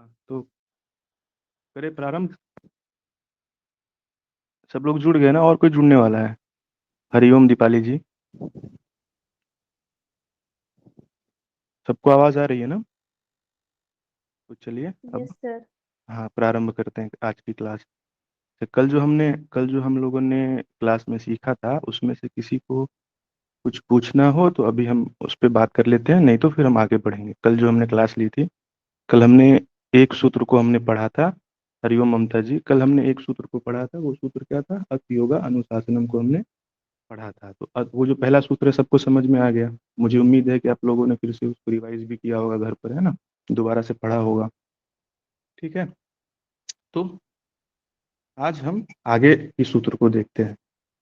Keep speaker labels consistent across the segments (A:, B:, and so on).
A: हाँ, तो करें प्रारंभ। सब लोग जुड़ गए ना, और कोई जुड़ने वाला है? हरिओम दीपाली जी, सबको आवाज आ रही है ना? तो चलिए
B: यस
A: अब।
B: सर।
A: हाँ, प्रारंभ करते हैं आज की क्लास। तो कल जो हम लोगों ने क्लास में सीखा था, उसमें से किसी को कुछ पूछना हो तो अभी हम उस पर बात कर लेते हैं, नहीं तो फिर हम आगे बढ़ेंगे। कल जो हमने क्लास ली थी, कल हमने एक सूत्र को हमने पढ़ा था। हरिओम ममता जी, कल हमने एक सूत्र को पढ़ा था। वो सूत्र क्या था? अथ योगा अनुशासनम को हमने पढ़ा था। तो अब वो जो पहला सूत्र है, सबको समझ में आ गया। मुझे उम्मीद है कि आप लोगों ने फिर से उसको रिवाइज भी किया होगा घर पर, है ना? दोबारा से पढ़ा होगा। ठीक है। तो आज हम आगे इस सूत्र को देखते हैं।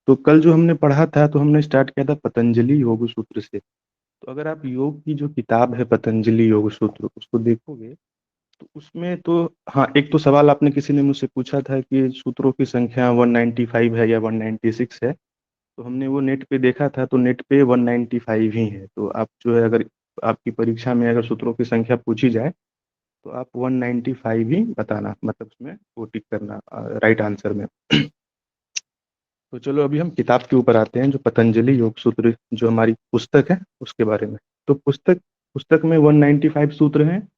A: तो कल जो हमने पढ़ा था, तो हमने स्टार्ट किया था पतंजलि योग सूत्र से। तो अगर आप योग की जो किताब है पतंजलि योग सूत्र, उसको देखोगे तो उसमें तो, हाँ, एक तो सवाल आपने किसी ने मुझसे पूछा था कि सूत्रों की संख्या 195 है या 196 है। तो हमने वो नेट पे देखा था, तो नेट पे 195 ही है। तो आप जो है, अगर आपकी परीक्षा में अगर सूत्रों की संख्या पूछी जाए तो आप 195 ही बताना, मतलब उसमें वो टिक करना राइट आंसर में। तो चलो अभी हम किताब के ऊपर आते हैं, जो पतंजलि योग सूत्र जो हमारी पुस्तक है उसके बारे में। तो पुस्तक पुस्तक में 195 सूत्र हैं।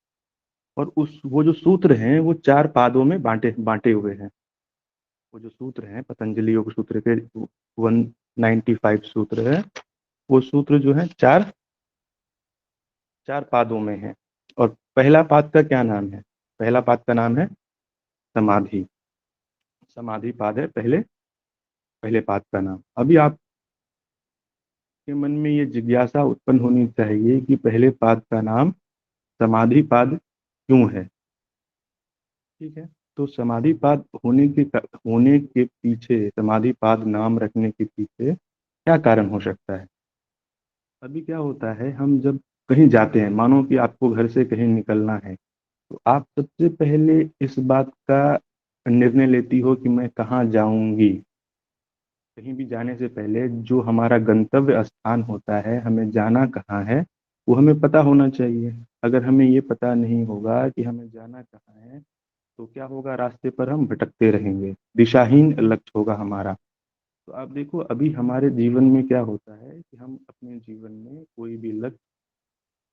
A: और उस वो जो सूत्र हैं वो चार पादों में बांटे बांटे हुए हैं। वो जो सूत्र हैं पतंजलि योग सूत्र के 195 सूत्र है। वो सूत्र जो है चार चार पादों में है। और पहला पाद का क्या नाम है? पहला पाद का नाम है समाधि। समाधि पाद है पहले पहले पाद का नाम। अभी आपके मन में ये जिज्ञासा उत्पन्न होनी चाहिए कि पहले पाद का नाम समाधि पाद क्यों है? ठीक है। तो समाधि पाद होने के पीछे, समाधि पाद नाम रखने के पीछे क्या कारण हो सकता है? अभी क्या होता है, हम जब कहीं जाते हैं, मानो कि आपको घर से कहीं निकलना है, तो आप सबसे पहले इस बात का निर्णय लेती हो कि मैं कहाँ जाऊंगी। कहीं भी जाने से पहले जो हमारा गंतव्य स्थान होता है, हमें जाना कहाँ है, वो हमें पता होना चाहिए। अगर हमें ये पता नहीं होगा कि हमें जाना कहाँ है, तो क्या होगा? रास्ते पर हम भटकते रहेंगे, दिशाहीन लक्ष्य होगा हमारा। तो आप देखो, अभी हमारे जीवन में क्या होता है कि हम अपने जीवन में कोई भी लक्ष्य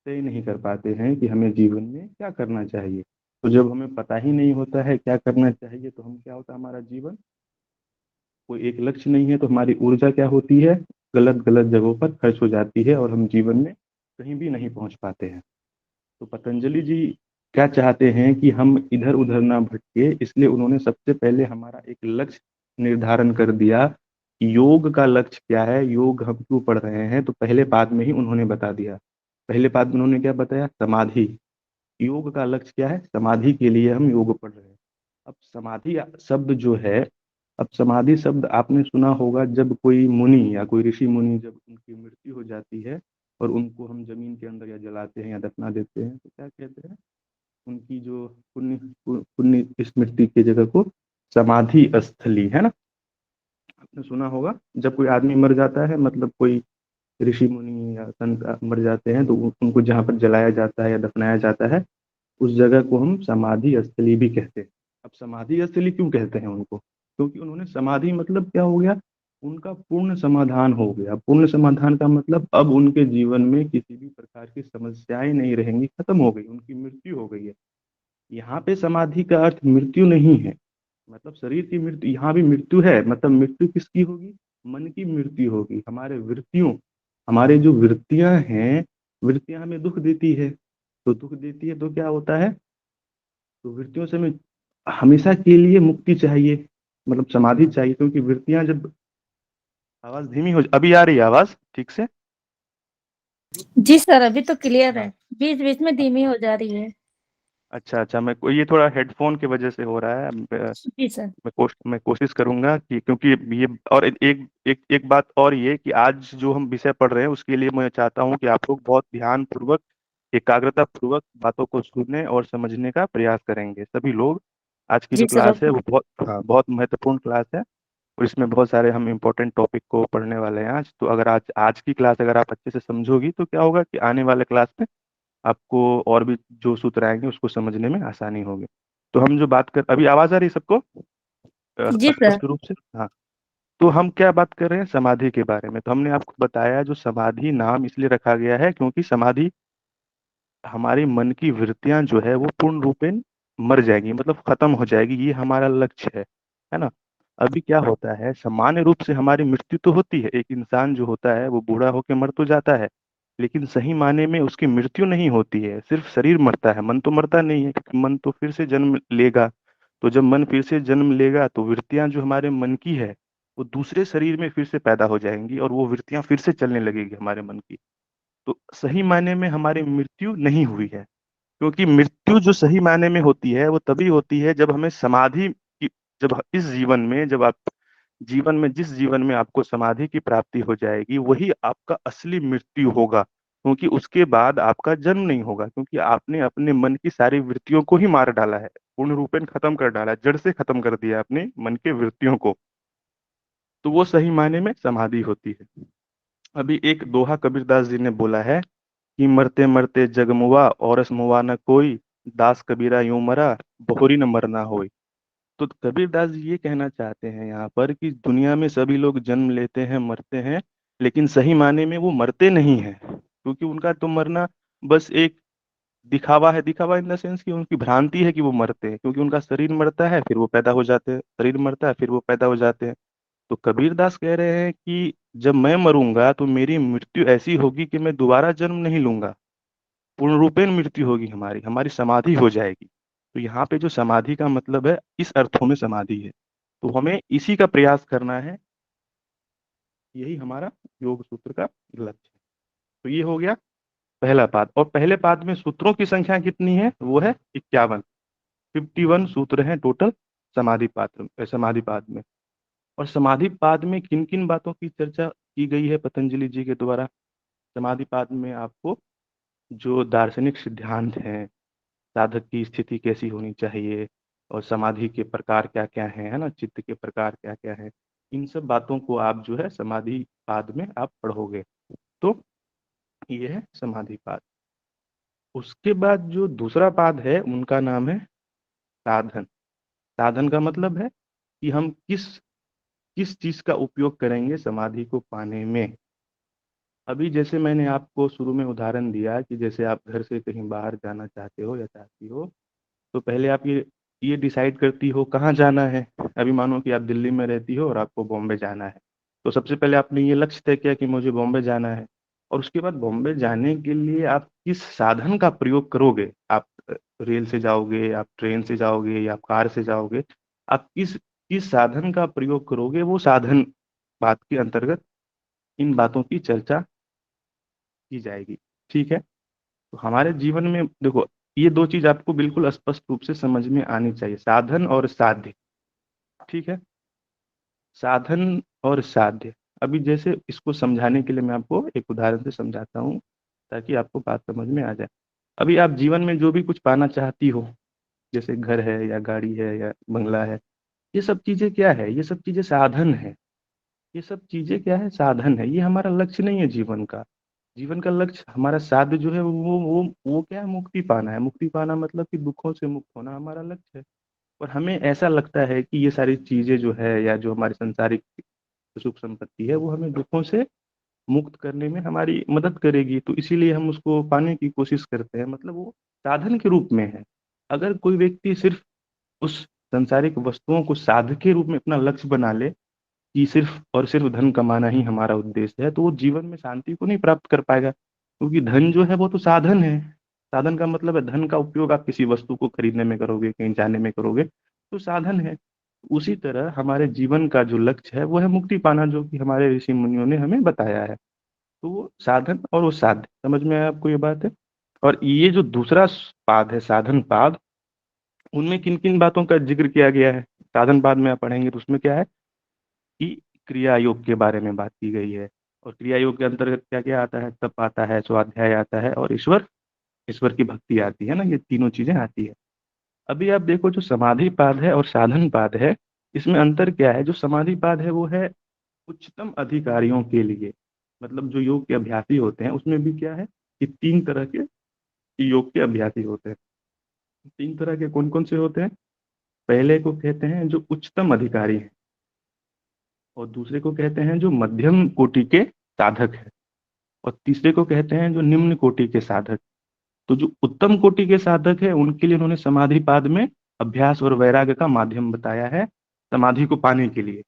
A: तय नहीं कर पाते हैं कि हमें जीवन में क्या करना चाहिए। तो जब हमें पता ही नहीं होता है क्या करना चाहिए, तो हम क्या होता है, हमारा जीवन, कोई एक लक्ष्य नहीं है, तो हमारी ऊर्जा क्या होती है? गलत गलत जगहों पर खर्च हो जाती है और हम जीवन में कहीं भी नहीं पहुंच पाते हैं। तो पतंजलि जी क्या चाहते हैं कि हम इधर उधर ना भटके, इसलिए उन्होंने सबसे पहले हमारा एक लक्ष्य निर्धारण कर दिया कि योग का लक्ष्य क्या है, योग हम क्यों पढ़ रहे हैं। तो पहले पाद में ही उन्होंने बता दिया। पहले पाद में उन्होंने क्या बताया? समाधि। योग का लक्ष्य क्या है? समाधि के लिए हम योग पढ़ रहे हैं। अब समाधि शब्द जो है, अब समाधि शब्द आपने सुना होगा, जब कोई मुनि या कोई ऋषि मुनि, जब उनकी मृत्यु हो जाती है और उनको हम जमीन के अंदर या जलाते हैं या दफना देते हैं, तो क्या कहते हैं? उनकी जो पुण्य पुण्य स्मृति की जगह को समाधि स्थली, है ना? आपने सुना होगा, जब कोई आदमी मर जाता है, मतलब कोई ऋषि मुनि या संत मर जाते हैं, तो उनको जहाँ पर जलाया जाता है या दफनाया जाता है, उस जगह को हम समाधि स्थली भी कहते हैं। अब समाधि स्थली क्यों कहते हैं उनको? क्योंकि उन्होंने समाधि, मतलब क्या हो गया, उनका पूर्ण समाधान हो गया। पूर्ण समाधान का मतलब अब उनके जीवन में किसी भी प्रकार की समस्याएं नहीं रहेंगी, खत्म हो गई, उनकी मृत्यु हो गई है। यहाँ पे समाधि का अर्थ मृत्यु नहीं है, मतलब शरीर की मृत्यु। यहाँ भी मृत्यु है, मतलब मृत्यु किसकी होगी? मन की मृत्यु होगी। हमारे वृत्तियों, हमारे जो वृत्तियां हैं, वृत्तियां हमें दुख देती है। तो दुख देती है तो क्या होता है? तो वृत्तियों से हमें हमेशा के लिए मुक्ति चाहिए, मतलब समाधि चाहिए। क्योंकि वृत्तियां जब, आवाज धीमी हो, अभी आ रही है आवाज ठीक से?
B: जी सर, अभी तो क्लियर है।
A: हाँ।
B: बीच बीच में धीमी हो जा रही है।
A: अच्छा अच्छा, ये थोड़ा हेडफोन की वजह से हो रहा है।
B: जी सर।
A: मैं कोशिश करूंगा कि, क्योंकि ये, और एक बात और ये कि आज जो हम विषय पढ़ रहे हैं उसके लिए मैं चाहता हूँ कि आप लोग बहुत ध्यान पूर्वक, एकाग्रता पूर्वक बातों को सुनने और समझने का प्रयास करेंगे सभी लोग। आज की जो
B: जी सर,
A: क्लास है
B: ओके।
A: वो बहुत, हाँ, बहुत महत्वपूर्ण क्लास है। और इसमें बहुत सारे हम इम्पोर्टेंट टॉपिक को पढ़ने वाले हैं आज। तो अगर आज आज की क्लास अगर आप अच्छे से समझोगी, तो क्या होगा कि आने वाले क्लास में आपको और भी जो सूत्र आएंगे उसको समझने में आसानी होगी। तो हम जो बात कर, अभी आवाज आ रही है सबको
B: जी सर।
A: स्पष्ट रूप से? हाँ। तो हम क्या बात कर रहे हैं, समाधि के बारे में। तो हमने आपको बताया जो समाधि नाम इसलिए रखा गया है क्योंकि समाधि हमारी मन की वृत्तियां जो है वो पूर्ण रूपेण मर जाएगी, मतलब खत्म हो जाएगी, ये हमारा लक्ष्य है ना। अभी क्या होता है, सामान्य रूप से हमारी मृत्यु तो होती है, एक इंसान जो होता है वो बूढ़ा होकर मर तो जाता है, लेकिन सही मायने में उसकी मृत्यु नहीं होती है, सिर्फ शरीर मरता है, मन तो मरता नहीं है, क्योंकि मन तो फिर से जन्म लेगा। तो जब मन फिर से जन्म लेगा तो वृत्तियां जो हमारे मन की है वो दूसरे शरीर में फिर से पैदा हो जाएंगी और वो वृत्तियां फिर से चलने लगेगी हमारे मन की। तो सही मायने में हमारी मृत्यु नहीं हुई है, क्योंकि मृत्यु जो सही मायने में होती है वो तभी होती है जब हमें समाधि की, जब इस जीवन में, जब आप जीवन में, जिस जीवन में आपको समाधि की प्राप्ति हो जाएगी वही आपका असली मृत्यु होगा, क्योंकि उसके बाद आपका जन्म नहीं होगा, क्योंकि आपने अपने मन की सारी वृत्तियों को ही मार डाला है, पूर्ण रूपेण खत्म कर डाला है, जड़ से खत्म कर दिया अपने मन के वृत्तियों को। तो वो सही मायने में समाधि होती है। अभी एक दोहा कबीरदास जी ने बोला है कि मरते मरते जग मुआ, औरस मुआ न कोई, दास कबीरा यूं मरा, बहुरी न मरना होई। तो कबीरदास जी ये कहना चाहते हैं यहाँ पर कि दुनिया में सभी लोग जन्म लेते हैं, मरते हैं, लेकिन सही मायने में वो मरते नहीं हैं, क्योंकि उनका तो मरना बस एक दिखावा है। दिखावा इन द सेंस कि उनकी भ्रांति है कि वो मरते हैं, क्योंकि उनका शरीर मरता है फिर वो पैदा हो जाते हैं, शरीर मरता है फिर वो पैदा हो जाते हैं। तो कबीरदास कह रहे हैं कि जब मैं मरूंगा तो मेरी मृत्यु ऐसी होगी कि मैं दोबारा जन्म नहीं लूंगा, पूर्ण रूपेण मृत्यु होगी, हमारी हमारी समाधि हो जाएगी। तो यहाँ पे जो समाधि का मतलब है इस अर्थों में समाधि है, तो हमें इसी का प्रयास करना है, यही हमारा योग सूत्र का लक्ष्य है। तो ये हो गया पहला पाद, और पहले पाद में सूत्रों की संख्या कितनी है, वो है 51। 51 सूत्र हैं टोटल समाधि पाद में। और समाधि पाद में किन किन बातों की चर्चा की गई है पतंजलि जी के द्वारा? समाधि पाद में आपको जो दार्शनिक सिद्धांत हैं, साधक की स्थिति कैसी होनी चाहिए, और समाधि के प्रकार क्या क्या हैं, है ना, चित्त के प्रकार क्या क्या हैं, इन सब बातों को आप जो है समाधि पाद में आप पढ़ोगे। तो ये है समाधि पाद। उसके बाद जो दूसरा पाद है उनका नाम है साधन। साधन का मतलब है कि हम किस किस चीज का उपयोग करेंगे समाधि को पाने में। अभी जैसे मैंने आपको शुरू में उदाहरण दिया कि जैसे आप घर से कहीं बाहर जाना चाहते हो या चाहती हो, तो पहले आप ये डिसाइड करती हो कहाँ जाना है। अभी मानो कि आप दिल्ली में रहती हो और आपको बॉम्बे जाना है, तो सबसे पहले आपने ये लक्ष्य तय किया कि मुझे बॉम्बे जाना है। और उसके बाद बॉम्बे जाने के लिए आप किस साधन का प्रयोग करोगे, आप रेल से जाओगे, आप ट्रेन से जाओगे, या आप कार से जाओगे, आप किस किस साधन का प्रयोग करोगे, वो साधन बात के अंतर्गत इन बातों की चर्चा की जाएगी। ठीक है। तो हमारे जीवन में देखो, ये दो चीज आपको बिल्कुल स्पष्ट रूप से समझ में आनी चाहिए, साधन और साध्य। ठीक है। साधन और साध्य। अभी जैसे इसको समझाने के लिए मैं आपको एक उदाहरण से समझाता हूँ, ताकि आपको बात समझ में आ जाए। अभी आप जीवन में जो भी कुछ पाना चाहती हो, जैसे घर है या गाड़ी है या बंगला है, ये सब चीजें क्या है, ये सब चीजें साधन है। ये सब चीजें क्या है, साधन है, ये हमारा लक्ष्य नहीं है जीवन का। जीवन का लक्ष्य, हमारा साध्य जो है वो क्या है, मुक्ति पाना है। मुक्ति पाना मतलब कि दुखों से मुक्त होना हमारा लक्ष्य है। और हमें ऐसा लगता है कि ये सारी चीजें जो है या जो हमारी संसारिक सुख संपत्ति है वो हमें दुखों से मुक्त करने में हमारी मदद करेगी, तो इसीलिए हम उसको पाने की कोशिश करते हैं, मतलब वो साधन के रूप में है। अगर कोई व्यक्ति सिर्फ उस संसारिक वस्तुओं को साधन के रूप में अपना लक्ष्य बना ले कि सिर्फ और सिर्फ धन कमाना ही हमारा उद्देश्य है, तो वो जीवन में शांति को नहीं प्राप्त कर पाएगा, क्योंकि धन जो है वो तो साधन है। साधन का मतलब है धन का उपयोग आप किसी वस्तु को खरीदने में करोगे, कहीं जाने में करोगे, तो साधन है। उसी तरह हमारे जीवन का जो लक्ष्य है वो है मुक्ति पाना, जो कि हमारे ऋषि मुनियों ने हमें बताया है। तो वो साधन और वो साध्य, समझ में आया आपको ये बात है? और ये जो दूसरा पाद है साधन पाद, उनमें किन किन बातों का जिक्र किया गया है? साधन पाद में आप पढ़ेंगे तो उसमें क्या है कि क्रिया योग के बारे में बात की गई है। और क्रिया योग के अंतर्गत क्या क्या आता है, तप आता है, स्वाध्याय आता है, और ईश्वर ईश्वर की भक्ति आती है ना, ये तीनों चीजें आती है। अभी आप देखो जो समाधि पाद है और साधन पाद है, इसमें अंतर क्या है? जो समाधि पाद है वो है उच्चतम अधिकारियों के लिए, मतलब जो योग के अभ्यासी होते हैं उसमें भी क्या है कि तीन तरह के योग के अभ्यासी होते हैं। 3 तरह के कौन कौन से होते हैं? पहले को कहते हैं जो उच्चतम अधिकारी हैं, और दूसरे को कहते हैं जो मध्यम कोटि के साधक है, और तीसरे को कहते हैं जो निम्न कोटि के साधक। तो जो उत्तम कोटि के साधक है उनके लिए उन्होंने समाधि पाद में अभ्यास और वैराग्य का माध्यम बताया है, समाधि को पाने के लिए।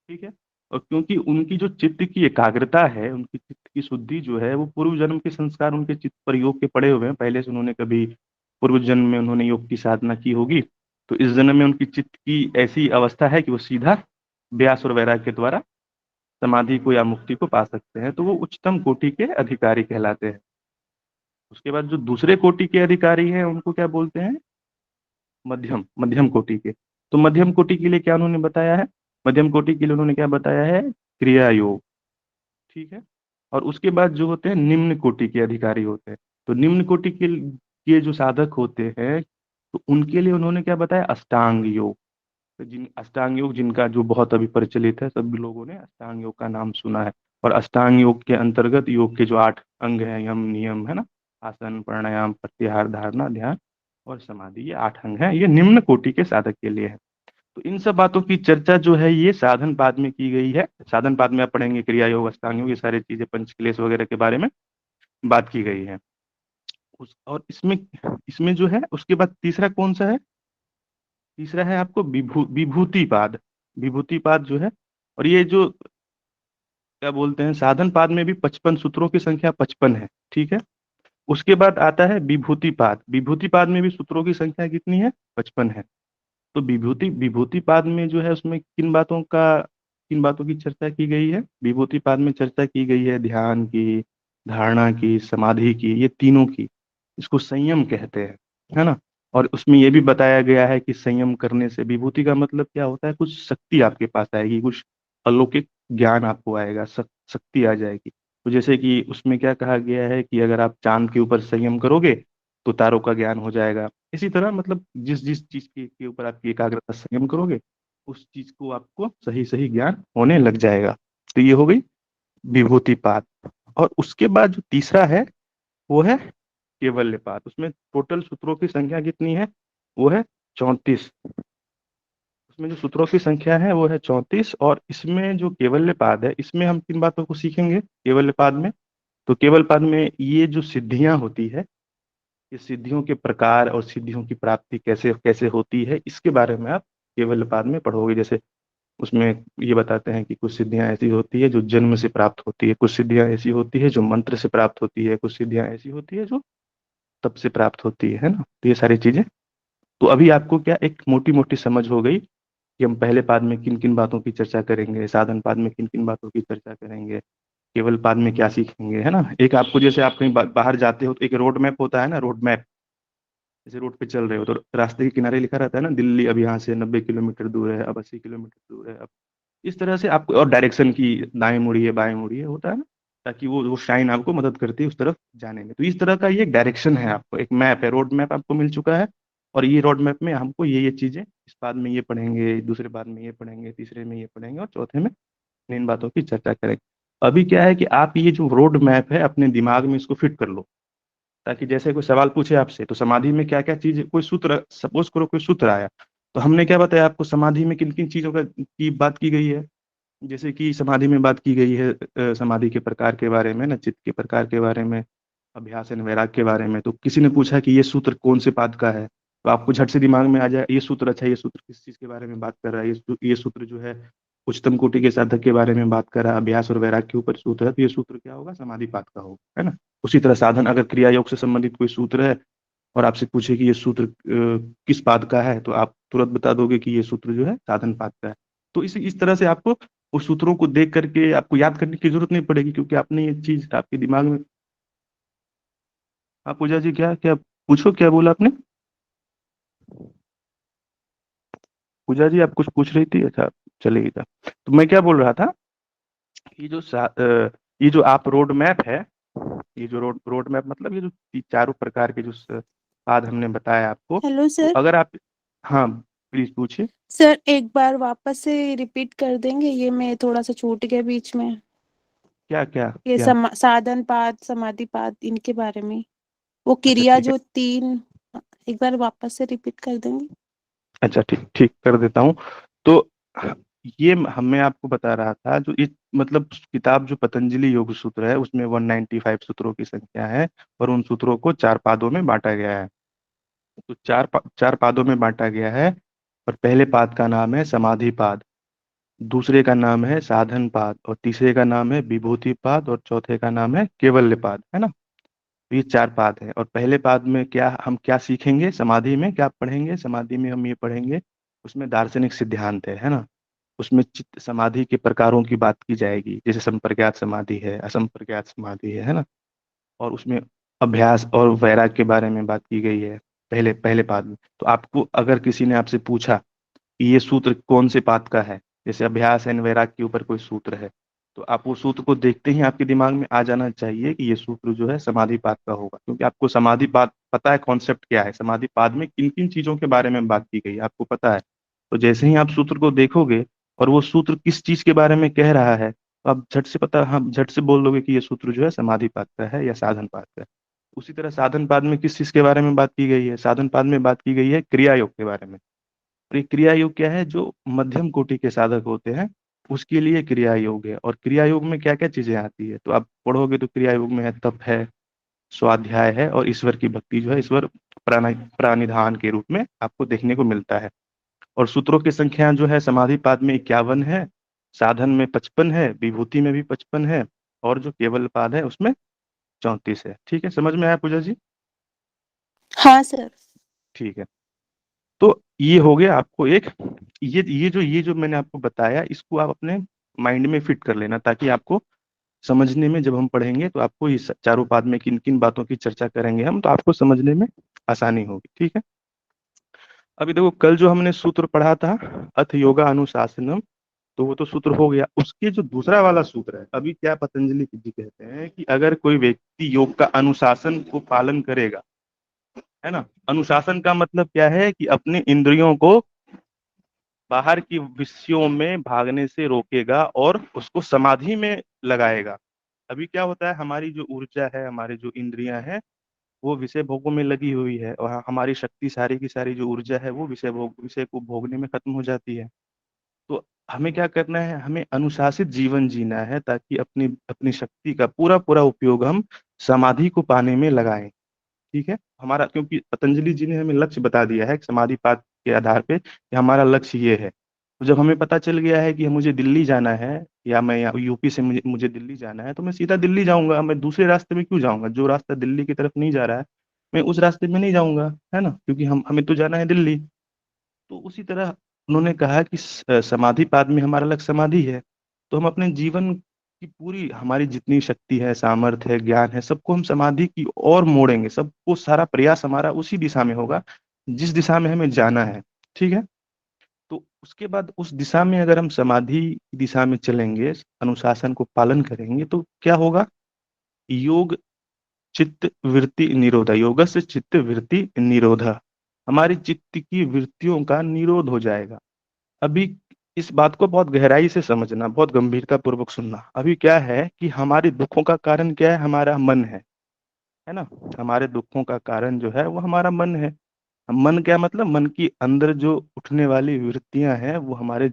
A: ठीक है। और क्योंकि उनकी जो चित्त की एकाग्रता है, उनकी चित्त की शुद्धि जो है, वो पूर्व जन्म के संस्कार उनके चित्त पर योग के पड़े हुए हैं, पहले से उन्होंने कभी पूर्व जन्म में उन्होंने योग की साधना की होगी। तो इस जन्म में उनकी चित्त की ऐसी अवस्था है कि वो सीधा अभ्यास और वैराग्य के द्वारा समाधि को या मुक्ति को पा सकते हैं, तो वो उच्चतम कोटि के अधिकारी कहलाते हैं। उसके बाद जो दूसरे कोटि के अधिकारी हैं उनको क्या बोलते हैं? मध्यम मध्यम कोटि के। तो मध्यम कोटि के लिए क्या उन्होंने बताया है? मध्यम कोटि के लिए उन्होंने क्या बताया है? क्रिया योग। ठीक है। और उसके बाद जो होते हैं निम्न कोटि के अधिकारी होते हैं। तो निम्न कोटि के जो साधक होते हैं, तो उनके लिए उन्होंने क्या बताया? अष्टांग योग। तो जिन अष्टांग योग जिनका जो बहुत अभी प्रचलित है, सभी लोगों ने अष्टांग योग का नाम सुना है। और अष्टांग योग के अंतर्गत योग के जो 8 अंग हैं, यम नियम है ना, आसन प्राणायाम प्रत्याहार धारणा ध्यान और समाधि, ये 8 अंग हैं, ये निम्न कोटि के साधक के लिए है। तो इन सब बातों की चर्चा जो है ये साधन पाद में की गई है। साधन पाद में आप पढ़ेंगे क्रिया योग अष्टांग योग, ये सारी चीजें पंचक्लेश वगैरह के बारे में बात की गई है। और इसमें इसमें जो है उसके बाद तीसरा कौन सा है? तीसरा है आपको विभूतिपाद। विभूतिपाद जो है, और ये जो क्या बोलते हैं, साधन पाद में भी 55 सूत्रों की संख्या 55 है। ठीक है। उसके बाद आता है विभूतिपाद। विभूतिपाद में भी सूत्रों की संख्या कितनी है? 55 है। तो विभूतिपाद में जो है उसमें किन बातों की चर्चा की गई है? विभूतिपाद में चर्चा की गई है ध्यान की, धारणा की, समाधि की, ये तीनों की। इसको संयम कहते हैं, है ना। और उसमें ये भी बताया गया है कि संयम करने से विभूति का मतलब क्या होता है? कुछ शक्ति आपके पास आएगी, कुछ अलौकिक ज्ञान आपको आएगा, शक्ति आ जाएगी। तो जैसे कि उसमें क्या कहा गया है कि अगर आप चांद के ऊपर संयम करोगे तो तारों का ज्ञान हो जाएगा। इसी तरह मतलब जिस जिस चीज के ऊपर आपकी एकाग्रता संयम करोगे, उस चीज को आपको सही सही ज्ञान होने लग जाएगा। तो ये हो गई विभूतिपाद। और उसके बाद जो तीसरा है वो है केवल्यपाद। उसमें टोटल सूत्रों की संख्या कितनी है? वो है 34। उसमें जो सूत्रों की संख्या है वो है 34। और इसमें जो केवल्यपाद है, इसमें हम किन बातों को सीखेंगे केवल्यपाद में? तो केवलपाद में ये जो सिद्धियां होती है, ये सिद्धियों के प्रकार और सिद्धियों की प्राप्ति कैसे कैसे होती है, इसके बारे में आप केवलपाद में पढ़ोगे। जैसे उसमें ये बताते हैं कि कुछ सिद्धियां ऐसी होती है जो जन्म से प्राप्त होती है, कुछ सिद्धियां ऐसी होती है जो मंत्र से प्राप्त होती है, कुछ सिद्धियां ऐसी होती है जो तप से प्राप्त होती है ना। तो ये सारी चीजें, तो अभी आपको क्या एक मोटी मोटी समझ हो गई कि हम पहले पाद में किन किन बातों की चर्चा करेंगे, साधन पाद में किन किन बातों की चर्चा करेंगे, केवल पाद में क्या सीखेंगे, है ना। एक आपको जैसे आप कहीं बाहर जाते हो तो एक रोड मैप होता है ना, रोड मैप। जैसे रोड पे चल रहे हो तो रास्ते के किनारे लिखा रहता है ना, दिल्ली अब यहाँ से 90 किलोमीटर दूर है, अब 80 किलोमीटर दूर है, अब इस तरह से आपको, और डायरेक्शन की दाएं मुड़िए बाएं मुड़िए होता है ना, ताकि वो शाइन आपको मदद करती है उस तरफ जाने में। तो इस तरह का ये एक डायरेक्शन है, आपको एक मैप है, रोड मैप आपको मिल चुका है। और ये रोड मैप में हमको ये चीजें, इस बाद में ये पढ़ेंगे, दूसरे बाद में ये पढ़ेंगे, तीसरे में ये पढ़ेंगे, और चौथे में इन बातों की चर्चा करेंगे। अभी क्या है कि आप ये जो रोड मैप है अपने दिमाग में इसको फिट कर लो, ताकि जैसे कोई सवाल पूछे आपसे तो समाधि में क्या क्या चीज, कोई सूत्र सपोज करो, कोई सूत्र आया, तो हमने क्या बताया आपको समाधि में किन किन चीजों का की बात की गई है। जैसे कि समाधि में बात की गई है समाधि के प्रकार के बारे में ना, चित्त के प्रकार के बारे में, अभ्यास एंड वैराग के बारे में। तो किसी ने पूछा कि ये सूत्र कौन से पाद का है, तो आपको झट से दिमाग में आ जाए ये सूत्र, अच्छा ये सूत्र किस चीज के बारे में बात कर रहा है, ये सूत्र जो है उच्चतम कोटि के साधक के बारे में बात कर रहा है, अभ्यास और वैराग के ऊपर सूत्र है, तो ये सूत्र क्या होगा? समाधि पाद का होगा, है ना। उसी तरह साधन, अगर क्रिया योग से संबंधित कोई सूत्र है और आपसे पूछे कि ये सूत्र किस पाद का है, तो आप तुरंत बता दोगे कि ये सूत्र जो है साधन पाद का है। तो इस तरह से आपको उस सूत्रों को देख करके आपको याद करने की जरूरत नहीं पड़ेगी, क्योंकि आपने ये चीज आपके दिमाग में। हाँ पूजा जी, क्या क्या पूछो, क्या बोला आपने? पूजा जी आप कुछ पूछ रही थी, अच्छा चलेगी था। तो मैं क्या बोल रहा था, ये जो ये जो आप रोड मैप है, ये जो रोड मैप मतलब ये जो चारों प्रकार के जो पाद हमने बताया आपको,
B: हेलो
A: तो
B: सर।
A: अगर आप, हाँ प्लीज पूछिए।
B: सर एक बार वापस से रिपीट कर देंगे, ये मैं थोड़ा सा छूट गया बीच में।
A: क्या क्या
B: ये
A: क्या?
B: साधन पाद समाधि पाद इनके बारे में। वो
A: अच्छा
B: क्रिया
A: ठीक है।
B: जो 3, एक बार वापस से रिपीट कर देंगे?
A: अच्छा ठीक ठीक कर देता हूँ। तो ये मैं आपको बता रहा था, जो इस मतलब किताब जो पतंजलि योग सूत्र है उसमें 195 सूत्रों की संख्या है, और उन सूत्रों को चार पादों में बांटा गया है। तो चार पादों में बांटा गया है। और पहले पाद का नाम है समाधि पाद, दूसरे का नाम है साधन पाद, और तीसरे का नाम है विभूति पाद, और चौथे का नाम है केवल्य पाद, है ना। तो ये चार पाद हैं। और पहले पाद में हम क्या सीखेंगे, समाधि में क्या पढ़ेंगे, समाधि में हम ये पढ़ेंगे, उसमें दार्शनिक सिद्धांत है ना। उसमें चित्त समाधि के प्रकारों की बात की जाएगी, जैसे संप्रज्ञात समाधि है, असंप्रज्ञात समाधि है ना। और उसमें अभ्यास और वैराग्य के बारे में बात की गई है पहले पहले पाद में। तो आपको अगर किसी ने आपसे पूछा कि ये सूत्र कौन से पाद का है, जैसे अभ्यास एंड वैराग्य के ऊपर कोई सूत्र है, तो आप वो सूत्र को देखते ही आपके दिमाग में आ जाना चाहिए कि ये सूत्र जो है समाधि पाद का होगा, क्योंकि आपको समाधि पाद पता है, कॉन्सेप्ट क्या है, समाधि पाद में किन किन चीजों के बारे में बात की गई है आपको पता है। तो जैसे ही आप सूत्र को देखोगे और वो सूत्र किस चीज के बारे में कह रहा है, तो आप झट से बोल दोगे कि ये सूत्र जो है समाधि पाद का है या साधन पाद का है। उसी तरह साधन पाद में किस चीज के बारे में बात की गई है, साधन पाद में बात की गई है क्रिया योग के बारे में। और ये क्रिया योग क्या है, जो मध्यम कोटि के साधक होते हैं उसके लिए क्रिया योग है। और क्रिया योग में क्या क्या चीजें आती है, तो आप पढ़ोगे तो क्रिया योग में है तप है, स्वाध्याय है, और ईश्वर की भक्ति जो है, ईश्वर प्राणिधान के रूप में आपको देखने को मिलता है। और सूत्रों की संख्या जो है समाधि पाद में 51 है, साधन में 55 है, विभूति में भी 55 है, और जो केवल पाद है उसमें 34 है। ठीक है, समझ में आया पूजा जी?
B: हाँ सर।
A: ठीक है। तो ये हो गया आपको एक, ये जो मैंने आपको बताया, इसको आप अपने माइंड में फिट कर लेना, ताकि आपको समझने में, जब हम पढ़ेंगे तो आपको इस चारों पाद में किन किन बातों की चर्चा करेंगे हम, तो आपको समझने में आसानी होगी। ठीक है। अभी देखो, कल जो हमने सूत्र पढ़ा था, अथ योगा अनुशासनम, तो वो तो सूत्र हो गया। उसके जो दूसरा वाला सूत्र है, अभी क्या पतंजलि जी कहते हैं कि अगर कोई व्यक्ति योग का अनुशासन को पालन करेगा, है ना। अनुशासन का मतलब क्या है कि अपने इंद्रियों को बाहर की विषयों में भागने से रोकेगा और उसको समाधि में लगाएगा। अभी क्या होता है, हमारी जो ऊर्जा है, हमारी जो इंद्रियां हैं, वो विषय भोगों में लगी हुई है, और हमारी शक्ति सारी की सारी जो ऊर्जा है वो विषय को भोगने में खत्म हो जाती है। तो हमें क्या करना है, हमें अनुशासित जीवन जीना है, ताकि अपनी अपनी शक्ति का पूरा पूरा उपयोग हम समाधि को पाने में लगाएं। ठीक है। हमारा, क्योंकि पतंजलि जी ने हमें लक्ष्य बता दिया है कि समाधि पाद के आधार पे कि हमारा लक्ष्य ये है। तो जब हमें पता चल गया है कि मुझे दिल्ली जाना है, या मैं यहाँ यूपी से मुझे मुझे दिल्ली जाना है, तो मैं सीधा दिल्ली जाऊंगा, मैं दूसरे रास्ते में क्यों जाऊंगा, जो रास्ता दिल्ली की तरफ नहीं जा रहा है मैं उस रास्ते में नहीं जाऊंगा, है ना, क्योंकि हमें तो जाना है दिल्ली। तो उसी तरह उन्होंने कहा कि समाधि पाद में हमारा लक्ष्य समाधि है। तो हम अपने जीवन की पूरी, हमारी जितनी शक्ति है, सामर्थ्य है, ज्ञान है, सबको हम समाधि की ओर मोड़ेंगे, सबको, सारा प्रयास हमारा उसी दिशा में होगा जिस दिशा में हमें जाना है। ठीक है। तो उसके बाद उस दिशा में अगर हम समाधि की दिशा में चलेंगे, अनुशासन को पालन करेंगे, तो क्या होगा, योग चित्त वृत्ति निरोधा, योग से चित्त वृत्ति निरोधा, हमारी चित्त की वृत्तियों का निरोध हो जाएगा। अभी इस बात को बहुत गहराई से समझना, बहुत गंभीरता पूर्वक सुनना। अभी क्या है कि हमारे दुखों का कारण क्या है, हमारा मन है ना। हमारे दुखों का कारण जो है वो हमारा मन है। मन क्या मतलब, मन की अंदर जो उठने वाली वृत्तियां हैं वो हमारे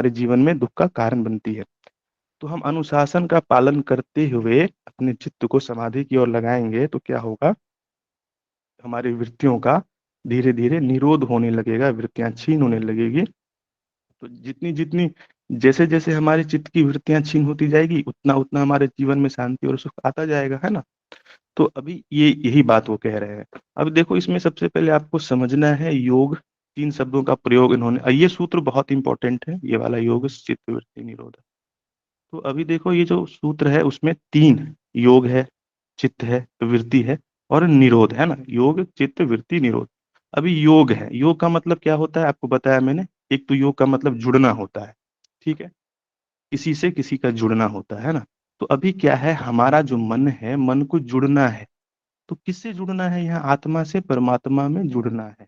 A: जीवन में दुख का कारण बनती है। तो हम अनुशासन का पालन करते हुए अपने चित्त को समाधि की ओर लगाएंगे, तो क्या होगा, हमारी वृत्तियों का धीरे धीरे निरोध होने लगेगा, वृत्तियां छीन होने लगेगी। तो जितनी जितनी जैसे जैसे हमारे चित्त की वृत्तियां छीन होती जाएगी, उतना उतना हमारे जीवन में शांति और सुख आता जाएगा, है ना। तो अभी ये यही बात वो कह रहे हैं। अब देखो, इसमें सबसे पहले आपको समझना है योग, तीन शब्दों का प्रयोग इन्होंने, ये सूत्र बहुत इंपॉर्टेंट है, ये वाला योग चित्त वृत्ति निरोध। तो अभी देखो, ये जो सूत्र है उसमें तीन योग है, चित्त है, वृत्ति है, और निरोध, है ना। योग चित्त वृत्ति निरोध। अभी योग है, योग का मतलब क्या होता है आपको बताया मैंने। एक तो योग का मतलब जुड़ना होता है, ठीक है, किसी से किसी का जुड़ना होता है ना। तो अभी क्या है, हमारा जो मन है, मन को जुड़ना है। तो किससे जुड़ना है, यहाँ आत्मा से, परमात्मा में जुड़ना है।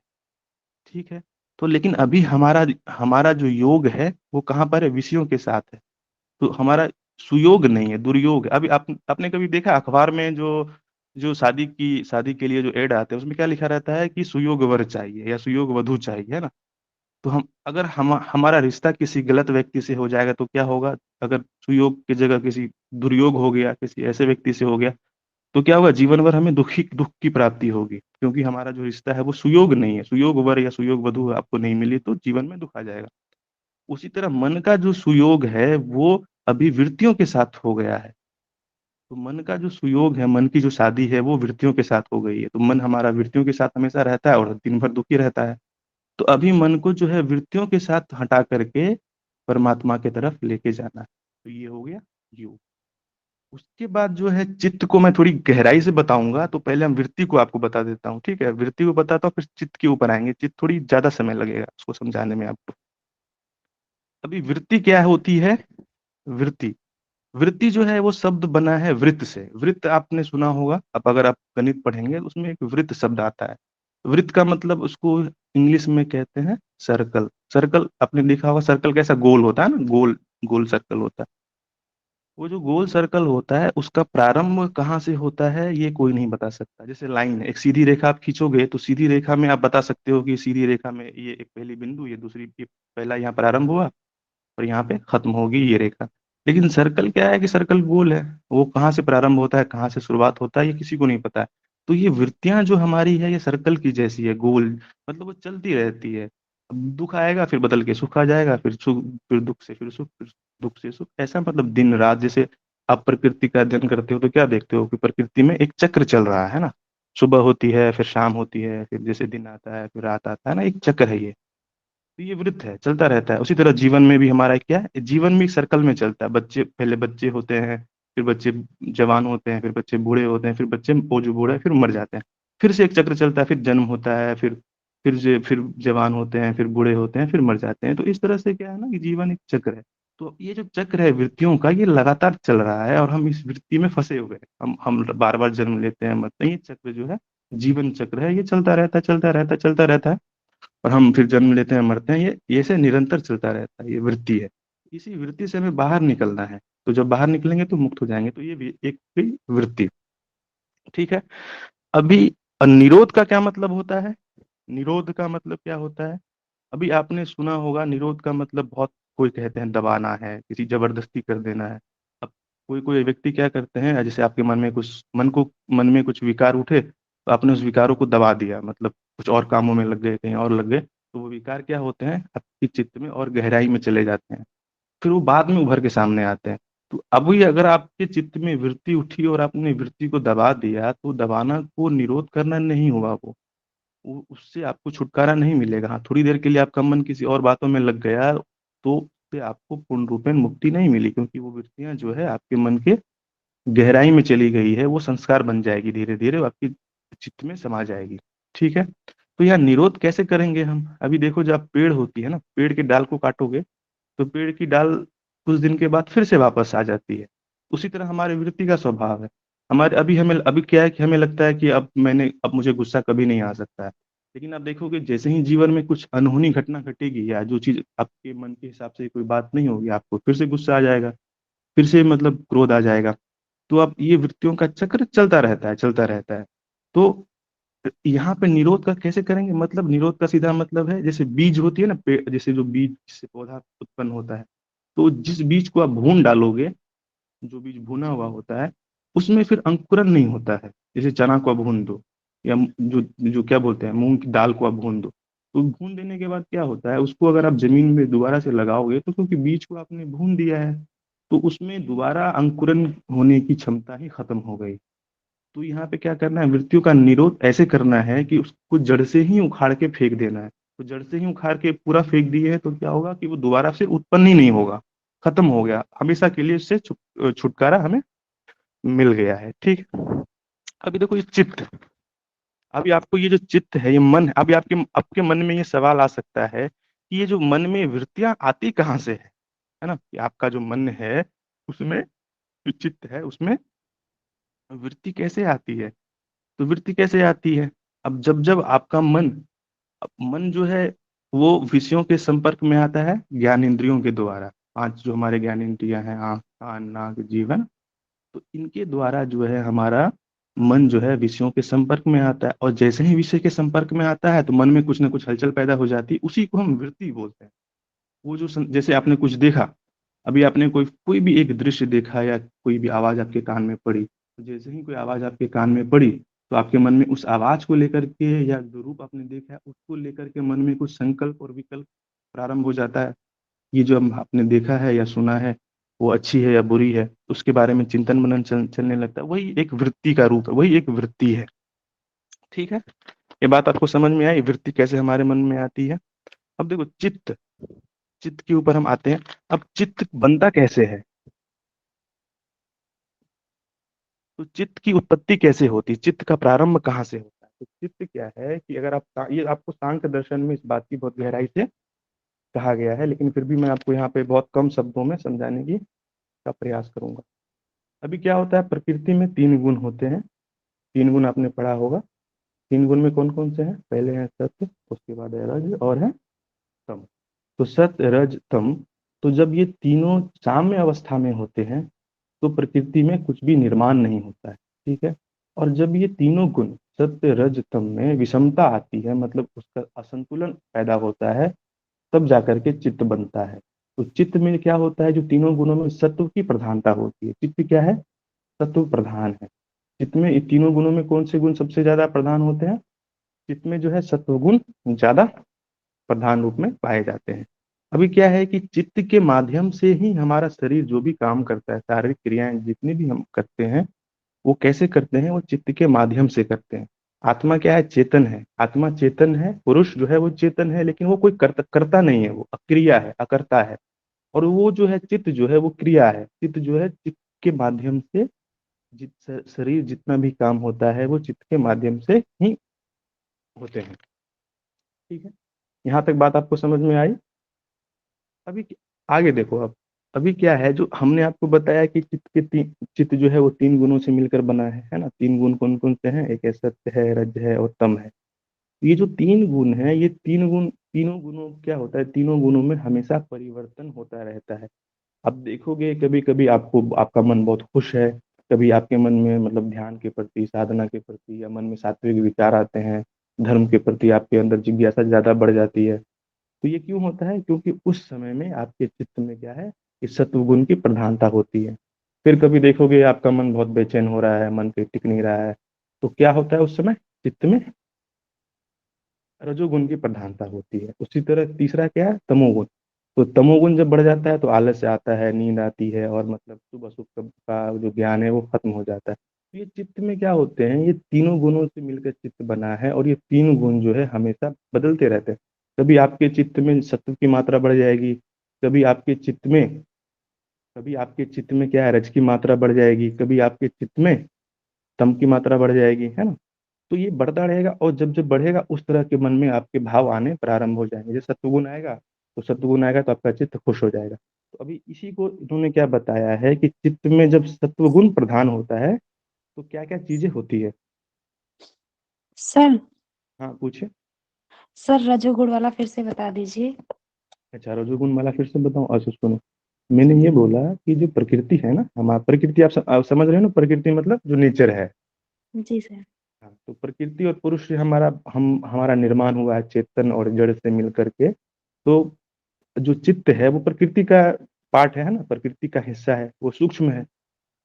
A: ठीक है। तो लेकिन अभी हमारा हमारा जो योग है वो कहाँ पर है, विषयों के साथ है। तो हमारा सुयोग नहीं है, दुर्योग है। अभी आपने कभी देखा अखबार में जो जो शादी के लिए जो एड आते हैं उसमें क्या लिखा रहता है कि सुयोग वर चाहिए या सुयोग वधु चाहिए, है ना। तो हमारा रिश्ता किसी गलत व्यक्ति से हो जाएगा तो क्या होगा, अगर सुयोग की जगह किसी दुर्योग हो गया, किसी ऐसे व्यक्ति से हो गया, तो क्या होगा, जीवन भर हमें दुख की प्राप्ति होगी, क्योंकि हमारा जो रिश्ता है वो सुयोग नहीं है, सुयोग वर या सुयोग वधु आपको नहीं मिली तो जीवन में दुख आ जाएगा। उसी तरह मन का जो सुयोग है वो अभी वृत्तियों के साथ हो गया है। तो मन का जो सुयोग है, मन की जो शादी है वो वृत्तियों के साथ हो गई है, तो मन हमारा वृत्तियों के साथ हमेशा रहता है और दिन भर दुखी रहता है। तो अभी मन को जो है वृत्तियों के साथ हटा करके परमात्मा की तरफ लेके जाना है। तो ये हो गया योग। उसके बाद जो है चित्त को मैं थोड़ी गहराई से बताऊंगा, तो पहले हम वृत्ति को आपको बता देता हूँ, ठीक है, वृत्ति को बताता हूँ फिर चित्त के ऊपर आएंगे, चित्त थोड़ी ज्यादा समय लगेगा उसको समझाने में आपको। अभी वृत्ति क्या होती है, वृत्ति, वृत्ति जो है वो शब्द बना है वृत्त से। वृत्त आपने सुना होगा, अब अगर आप गणित पढ़ेंगे तो उसमें एक वृत्त शब्द आता है। वृत्त का मतलब उसको इंग्लिश में कहते हैं सर्कल। सर्कल आपने देखा होगा, सर्कल कैसा गोल होता है ना, गोल गोल सर्कल होता है। वो जो गोल सर्कल होता है उसका प्रारंभ कहाँ से होता है ये कोई नहीं बता सकता। जैसे लाइन है, एक सीधी रेखा आप खींचोगे तो सीधी रेखा में आप बता सकते हो कि सीधी रेखा में ये एक पहली बिंदु, ये दूसरी, ये पहला यहाँ प्रारंभ हुआ और यहाँ पे खत्म होगी ये रेखा। लेकिन सर्कल क्या है कि सर्कल गोल है, वो कहाँ से प्रारंभ होता है कहाँ से शुरुआत होता है ये किसी को नहीं पता है। तो ये वृत्तियां जो हमारी है ये सर्कल की जैसी है, गोल, मतलब वो चलती रहती है। अब दुख आएगा फिर बदल के सुख आ जाएगा, फिर सुख, फिर दुख से फिर सुख, फिर दुख से सुख, ऐसा मतलब दिन रात। जैसे आप प्रकृति का अध्ययन करते हो तो क्या देखते हो कि प्रकृति में एक चक्र चल रहा है ना, सुबह होती है फिर शाम होती है फिर जैसे दिन आता है फिर रात आता है ना, एक चक्र है ये। तो ये वृत्त है, चलता रहता है। उसी तरह जीवन में भी हमारा क्या है, जीवन में एक सर्कल में चलता है। बच्चे पहले बच्चे होते हैं, फिर बच्चे जवान होते हैं, फिर बच्चे बूढ़े होते हैं, फिर बच्चे वो जो बूढ़े हैं फिर मर जाते हैं। फिर से एक चक्र चलता है, फिर जन्म होता है, फिर जवान होते हैं, फिर बूढ़े होते हैं, फिर मर जाते हैं। तो इस तरह से क्या है ना कि जीवन एक चक्र है। तो ये जो चक्र है वृत्तियों का ये लगातार चल रहा है और हम इस वृत्ति में फंसे हुए हैं। हम बार बार जन्म लेते हैं, मरते हैं, ये चक्र जो है जीवन चक्र है, ये चलता रहता है, चलता रहता है, चलता रहता है। और हम फिर जन्म लेते हैं, मरते हैं, ये ऐसे निरंतर चलता रहता है, ये वृत्ति है। इसी वृत्ति से हमें बाहर निकलना है। तो जब बाहर निकलेंगे तो मुक्त हो जाएंगे, तो ये भी एक भी वृत्ति, ठीक है। अभी निरोध का क्या मतलब होता है, निरोध का मतलब क्या होता है। अभी आपने सुना होगा निरोध का मतलब बहुत, कोई कहते हैं दबाना है, किसी जबरदस्ती कर देना है। अब कोई कोई व्यक्ति क्या करते हैं, जैसे आपके मन में कुछ विकार उठे तो आपने उस विकारों को दबा दिया, मतलब कुछ और कामों में लग गए, कहीं और लग गए, तो वो विकार क्या होते हैं आपकी चित्त में और गहराई में चले जाते हैं, फिर वो बाद में उभर के सामने आते हैं। तो अभी अगर आपके चित्त में वृत्ति उठी और आपने वृत्ति को दबा दिया तो दबाना को निरोध करना नहीं हुआ, वो उससे आपको छुटकारा नहीं मिलेगा। हाँ, थोड़ी देर के लिए आपका मन किसी और बातों में लग गया तो उससे आपको पूर्ण रूपेण मुक्ति नहीं मिली, क्योंकि वो वृत्तियां जो है आपके मन के गहराई में चली गई है, वो संस्कार बन जाएगी, धीरे धीरे वो आपकी चित्त में समा जाएगी, ठीक है। तो यह निरोध कैसे करेंगे हम, अभी देखो जब पेड़ होती है ना, पेड़ के डाल को काटोगे तो पेड़ की डाल कुछ दिन के बाद फिर से वापस आ जाती है। उसी तरह हमारे वृत्ति का स्वभाव है। हमारे अभी क्या है कि हमें लगता है कि अब मुझे गुस्सा कभी नहीं आ सकता है। लेकिन आप देखोगे जैसे ही जीवन में कुछ अनहोनी घटना घटेगी या जो चीज आपके मन के हिसाब से कोई बात नहीं होगी, आपको फिर से गुस्सा आ जाएगा, फिर से मतलब क्रोध आ जाएगा। तो अब ये वृत्तियों का चक्र चलता रहता है, चलता रहता है। तो यहाँ पे निरोध का कैसे करेंगे, मतलब निरोध का सीधा मतलब है, जैसे बीज होती है ना, जैसे जो बीज से पौधा उत्पन्न होता है, तो जिस बीज को आप भून डालोगे, जो बीज भुना हुआ होता है उसमें फिर अंकुरन नहीं होता है। जैसे चना को आप भून दो या जो जो क्या बोलते हैं मूंग की दाल को आप भून दो, तो भून देने के बाद क्या होता है, उसको अगर आप जमीन में दोबारा से लगाओगे तो क्योंकि बीज को आपने भून दिया है, तो उसमें दोबारा अंकुरन होने की क्षमता ही खत्म हो गई। तो यहाँ पे क्या करना है, मृत्यु का निरोध ऐसे करना है कि उसको जड़ से ही उखाड़ के फेंक देना है। तो जड़ से ही उखाड़ के पूरा फेंक दिए है तो क्या होगा कि वो दोबारा से उत्पन्न ही नहीं होगा, खत्म हो गया हमेशा के लिए, इससे छुटकारा हमें मिल गया है, ठीक। अभी देखो ये चित्त, अभी आपको ये जो चित्त है, ये मन है, अभी आपके आपके मन में ये सवाल आ सकता है कि ये जो मन में वृत्तियां आती कहाँ से है ना, कि आपका जो मन है उसमें, जो चित्त है उसमें वृत्ति कैसे आती है। तो वृत्ति कैसे आती है, अब जब जब आपका मन, अब मन जो है वो विषयों के संपर्क में आता है ज्ञान इंद्रियों के द्वारा। पांच जो हमारे ज्ञान इंद्रियां हैं, आंख कान नाक जीवन, तो इनके द्वारा जो है हमारा मन जो है विषयों के संपर्क में आता है, और जैसे ही विषय के संपर्क में आता है तो मन में कुछ ना कुछ हलचल पैदा हो जाती है, उसी को हम वृत्ति बोलते हैं। वो जो जैसे आपने कुछ देखा, अभी आपने कोई कोई भी एक दृश्य देखा या कोई भी आवाज आपके कान में पड़ी, तो जैसे ही कोई आवाज आपके कान में पड़ी तो आपके मन में उस आवाज को लेकर के या जो रूप आपने देखा है उसको लेकर के मन में कुछ संकल्प और विकल्प प्रारंभ हो जाता है। ये जो हम आपने देखा है या सुना है, वो अच्छी है या बुरी है, उसके बारे में चिंतन मनन चलने लगता है। वही एक वृत्ति का रूप है, वही एक वृत्ति है। ठीक है, ये बात आपको समझ में आई, वृत्ति कैसे हमारे मन में आती है। अब देखो चित्त, चित्त के ऊपर हम आते हैं। अब चित्त बनता कैसे है, तो चित्त की उत्पत्ति कैसे होती है, चित्त का प्रारंभ कहाँ से होता है। तो चित्त क्या है कि अगर आप ये आपको सांख्य दर्शन में इस बात की बहुत गहराई से कहा गया है, लेकिन फिर भी मैं आपको यहाँ पे बहुत कम शब्दों में समझाने की का प्रयास करूंगा। अभी क्या होता है, प्रकृति में तीन गुण होते हैं। तीन गुण आपने पढ़ा होगा। तीन गुण में कौन कौन से हैं, पहले है सत्य, उसके बाद है रज और है तम। तो सत्य रज तम, तो जब ये तीनों साम्य अवस्था में होते हैं तो प्रकृति में कुछ भी निर्माण नहीं होता है। ठीक है, और जब ये तीनों गुण सत्य रज तम में विषमता आती है, मतलब उसका असंतुलन पैदा होता है, तब जाकर के चित्त बनता है। तो चित्त में क्या होता है, जो तीनों गुणों में सत्व की प्रधानता होती है। चित्त क्या है, सत्व प्रधान है। चित्त में इन तीनों गुणों में कौन से गुण सबसे ज्यादा प्रधान होते हैं, चित्त में जो है सत्व गुण ज्यादा प्रधान रूप में पाए जाते हैं। अभी क्या है कि चित्त के माध्यम से ही हमारा शरीर जो भी काम करता है, शारीरिक क्रियाएं जितनी भी हम करते हैं, वो कैसे करते हैं, वो चित्त के माध्यम से करते हैं। आत्मा क्या है, चेतन है, आत्मा चेतन है, पुरुष जो है वो चेतन है, लेकिन वो कोई करता नहीं है, वो अक्रिया है, अकर्ता है। और वो जो है चित्त जो है वो क्रिया है। चित्त जो है चित्त के माध्यम से शरीर जितना भी काम होता है वो चित्त के माध्यम से ही होते हैं। ठीक है, यहाँ तक बात आपको समझ में आई। अभी आगे देखो। अब अभी क्या है, जो हमने आपको बताया कि चित्त जो है वो तीन गुणों से मिलकर बना है ना। तीन गुण कौन कौन से हैं, एक है सत्य है, रज है और तम है। ये जो तीन गुण है, ये तीन गुण, तीनों गुणों क्या होता है, तीनों गुणों में हमेशा परिवर्तन होता रहता है। अब देखोगे कभी कभी आपको आपका मन बहुत खुश है, कभी आपके मन में मतलब ध्यान के प्रति, साधना के प्रति, या मन में सात्विक विचार आते हैं, धर्म के प्रति आपके अंदर जिज्ञासा ज्यादा बढ़ जाती है। तो ये क्यों होता है, क्योंकि उस समय में आपके चित्त में क्या है, कि सत्व गुण की प्रधानता होती है। फिर कभी देखोगे आपका मन बहुत बेचैन हो रहा है, मन पे टिक नहीं रहा है, तो क्या होता है उस समय, चित्त में रजोगुण की प्रधानता होती है। उसी तरह तीसरा क्या है, तमोगुण। तो तमोगुण जब बढ़ जाता है तो आलस्य आता है, नींद आती है, और मतलब शुभ अशुभ का जो ज्ञान है वो खत्म हो जाता है। तो ये चित्त में क्या होते हैं, ये तीनों गुणों से मिलकर चित्त बना है, और ये तीन गुण जो है हमेशा बदलते रहते हैं। कभी आपके चित्त में सत्व की मात्रा बढ़ जाएगी, कभी आपके चित्त में कभी आपके चित्त में क्या है, रज की मात्रा बढ़ जाएगी, कभी आपके चित्त में तम की मात्रा बढ़ जाएगी, है ना। तो ये बढ़ता रहेगा, और जब जब बढ़ेगा उस तरह के मन में आपके भाव आने प्रारंभ हो जाएंगे। जैसे सत्वगुण आएगा, तो सत्वगुण आएगा तो आपका चित्त खुश हो जाएगा। तो अभी इसी को इन्होंने क्या बताया है कि चित्त में जब सत्वगुण प्रधान होता है तो क्या क्या चीजें होती है।
B: सर।
A: हाँ पूछे।
B: सर रजोगुण वाला फिर से बता दीजिए।
A: अच्छा, रजोगुण वाला फिर से बताऊं। अच्छा सुनो, मैंने ये बोला कि जो प्रकृति है ना, हमारा प्रकृति, आप समझ रहे हो ना, प्रकृति मतलब जो नेचर है।
B: जी सर।
A: हाँ, तो प्रकृति और पुरुष से हमारा निर्माण हुआ है, चेतन और जड़ से मिलकर के। तो जो चित्त है वो प्रकृति का पार्ट है ना, प्रकृति का हिस्सा है, वो सूक्ष्म है।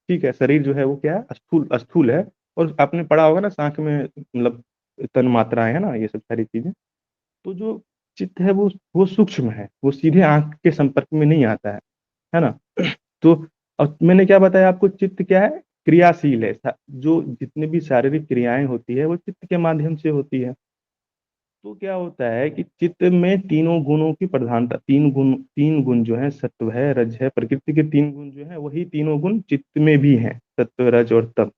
A: ठीक है, शरीर जो है वो क्या है, स्थूल स्थूल है। और आपने पढ़ा होगा ना सांख्य में, मतलब तन मात्राएं है ना, ये सब सारी चीजें। तो जो चित्त है वो सूक्ष्म है, वो सीधे आंख के संपर्क में नहीं आता है ना। तो अब मैंने क्या बताया आपको, चित्त क्या है, क्रियाशील है। जो जितने भी शारीरिक क्रियाएं होती है वो चित्त के माध्यम से होती है। तो क्या होता है कि चित्त में तीनों गुणों की प्रधानता, तीन गुण जो है, सत्व है, रज है, प्रकृति के तीन गुण जो है वही तीनों गुण चित्त में भी हैं, सत्व रज और तम।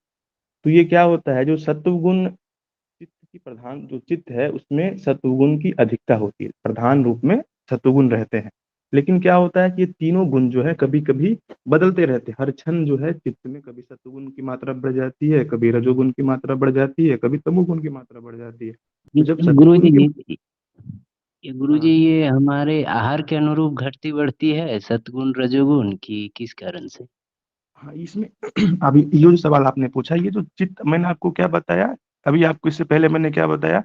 A: तो ये क्या होता है, जो सत्व गुण चित्त की प्रधान, जो चित्त है उसमें सत्वगुण की अधिकता होती है, प्रधान रूप में सत्वगुण रहते हैं। लेकिन क्या होता है कि ये तीनों गुण जो है कभी कभी बदलते रहते हैं। हर क्षण जो है चित्त में कभी सत्वगुण की मात्रा बढ़ जाती है, कभी रजोगुण की मात्रा बढ़ जाती है, कभी तमोगुण की मात्रा बढ़ जाती है। तो जब
B: गुरु
A: सत्वगुण
B: जी,
A: की,
B: ये गुरु जी,
A: हाँ,
B: ये हमारे आहार के अनुरूप घटती बढ़ती है सतगुण रजोगुण की किस कारण से?
A: हाँ इसमें अभी ये जो सवाल आपने पूछा, ये जो चित्त, मैंने आपको क्या बताया अभी, आपको इससे पहले मैंने क्या बताया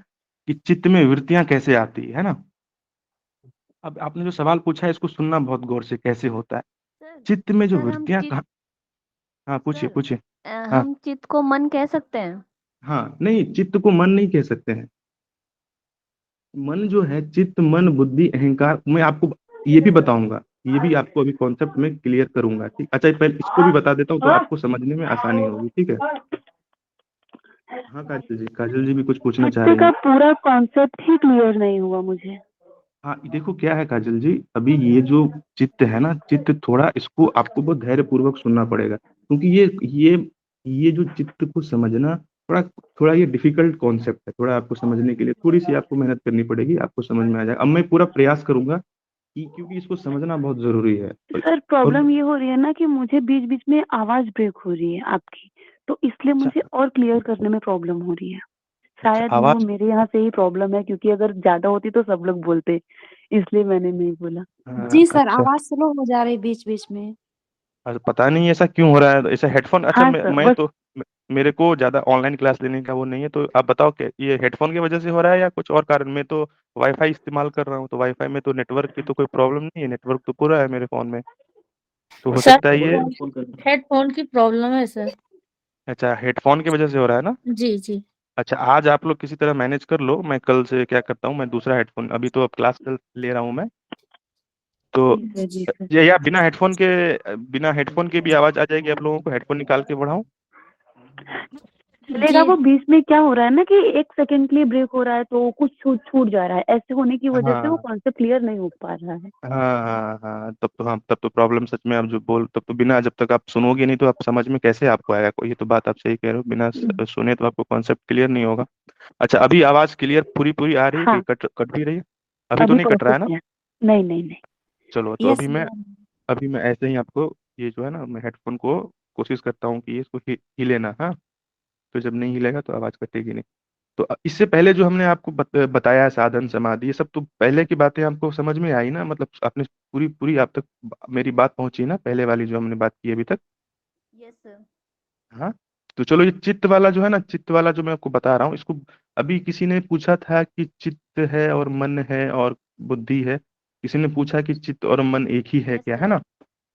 A: कि चित्त में वृत्तियां कैसे आती है ना। अब आपने जो सवाल पूछा है इसको सुनना बहुत गौर से, कैसे होता है
C: सर
A: चित्त में जो
C: सर हम
A: वृत्तियां
C: चित
A: कहाँ। हाँ पूछिए
C: सर
A: पूछिए। हाँ
C: हम चित्त को मन कह सकते हैं?
A: हाँ, नहीं चित्त को मन नहीं कह सकते हैं। मन जो है, चित्त मन बुद्धि अहंकार, मैं आपको ये भी बताऊंगा, ये भी आपको अभी कॉन्सेप्ट में क्लियर करूंगा, ठीक। अच्छा पहले इसको भी बता देता हूँ तो आपको समझने में आसानी होगी, ठीक है। हाँ काजल जी भी कुछ पूछना चाह
B: चित्त
A: रही
B: का
A: हैं।
B: पूरा कॉन्सेप्ट ही क्लियर नहीं हुआ मुझे।
A: हाँ देखो क्या है काजल जी, अभी ये जो चित्त है ना, चित्त थोड़ा इसको आपको बहुत धैर्य पूर्वक सुनना पड़ेगा, क्योंकि ये जो चित्त को समझना थोड़ा थोड़ा ये डिफिकल्ट कॉन्सेप्ट है। थोड़ा आपको समझने के लिए थोड़ी सी आपको मेहनत करनी पड़ेगी, आपको समझ में आ जाएगा। अब मैं पूरा प्रयास करूंगा कि, क्योंकि इसको समझना बहुत जरूरी है।
B: सर
A: और
B: प्रॉब्लम ये हो रही है ना कि मुझे बीच बीच में आवाज ब्रेक हो रही है आपकी, तो इसलिए
A: अच्छा
B: मुझे और क्लियर करने में प्रॉब्लम हो रही है।
A: अच्छा
B: शायद वो
A: आवाज।
B: मेरे यहाँ से ही प्रॉब्लम है, क्योंकि अगर ज्यादा होती तो सब लोग बोलते, इसलिए मैंने नहीं बोला।
C: जी सर,
A: अच्छा
C: आवाज स्लो हो जा रही बीच बीच में।
A: अच्छा, पता नहीं ऐसा क्यों हो रहा है ऐसा हेडफोन। अच्छा
B: हाँ सर
A: मैं
B: बस।
A: तो मेरे को ज्यादा ऑनलाइन क्लास लेने का वो नहीं है, तो आप बताओ कि ये हेडफोन की वजह से हो रहा है या कुछ और कारण। मैं तो वाईफाई इस्तेमाल कर रहा हूँ, तो वाईफाई में तो नेटवर्क की तो कोई प्रॉब्लम नहीं है, नेटवर्क तो पूरा है मेरे फोन में। तो हो
C: सर
A: सकता है ये।
C: हेडफोन की प्रॉब्लम है सर।
A: अच्छा हेडफोन की वजह से हो रहा है ना।
C: जी जी।
A: अच्छा आज आप लोग किसी तरह मैनेज कर लो, मैं कल से क्या करता हूँ, मैं दूसरा हेडफोन, अभी तो अब क्लास कल ले रहा हूँ मैं, तो
B: ठीक है जी सर।
A: ये या बिना हेडफोन के भी आवाज आ जाएगी आप लोगों को, हेडफोन निकाल के बढ़ाऊं।
B: चलेगा।
C: जी
B: वो बीच में क्या हो रहा है ना कि 1 सेकंड के लिए ब्रेक हो रहा है, तो कुछ छूट छूट जा रहा है, ऐसे होने की वजह से वो
A: हाँ
B: कॉन्सेप्ट क्लियर नहीं हो पा रहा है।
A: हाँ हाँ हाँ, तब तो हाँ, तब तो प्रॉब्लम सच में, आप जो बोल, तब तो बिना, जब तक आप सुनोगे नहीं तो आप समझ में कैसे आपको आएगा कोई। ये तो बात आप सही कह रहे हो, बिना सुने तो आपको कॉन्सेप्ट क्लियर नहीं होगा। अच्छा अभी आवाज क्लियर पूरी पूरी आ रही है कि
B: हाँ
A: कट कट भी रही है। अभी तो
B: अभी
A: नहीं कट रहा है ना।
B: परफेक्ट है। नहीं नहीं नहीं।
A: चलो तो
C: यस सर।
A: अभी मैं ऐसे ही आपको, ये जो है ना, मैं हेडफोन को कोशिश करता हूँ कि ये इसको हिले ना। हाँ तो जब नहीं हिलेगा तो आवाज कटेगी नहीं। तो इससे पहले जो हमने आपको बताया है, साधन समाधि, ये सब तो पहले की बातें आपको समझ में आई ना, मतलब आपने पूरी पूरी आप तक मेरी बात पहुंची ना, पहले वाली जो हमने बात की अभी तक।
C: Yes sir.
A: हाँ तो चलो, ये चित्त वाला जो है ना, चित्त वाला जो मैं आपको बता रहा हूँ इसको, अभी किसी ने पूछा था कि चित्त है और मन है और बुद्धि है, किसी ने पूछा कि चित्त और मन एक ही है
C: यस
A: क्या, है
C: सर।
A: ना।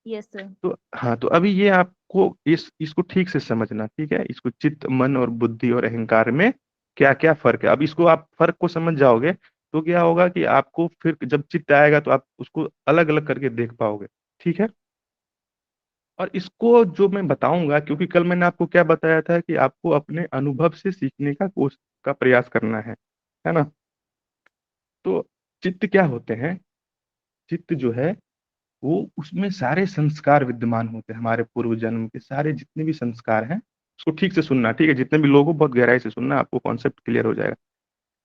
C: Yes sir.
A: तो हाँ, तो अभी ये आपको इसको ठीक से समझना, ठीक है। इसको चित्त मन और बुद्धि और अहंकार में क्या क्या फर्क है, अब इसको आप फर्क को समझ जाओगे तो क्या होगा कि आपको फिर जब चित्त आएगा तो आप उसको अलग अलग करके देख पाओगे, ठीक है। और इसको जो मैं बताऊंगा, क्योंकि कल मैंने आपको क्या बताया था कि आपको अपने अनुभव से सीखने का प्रयास करना है ना। तो चित्त क्या होते हैं, चित्त जो है वो, उसमें सारे संस्कार विद्यमान होते हैं, हमारे पूर्व जन्म के सारे जितने भी संस्कार हैं। उसको ठीक से सुनना, ठीक है, जितने भी लोगों को बहुत गहराई से सुनना, आपको कॉन्सेप्ट क्लियर हो जाएगा।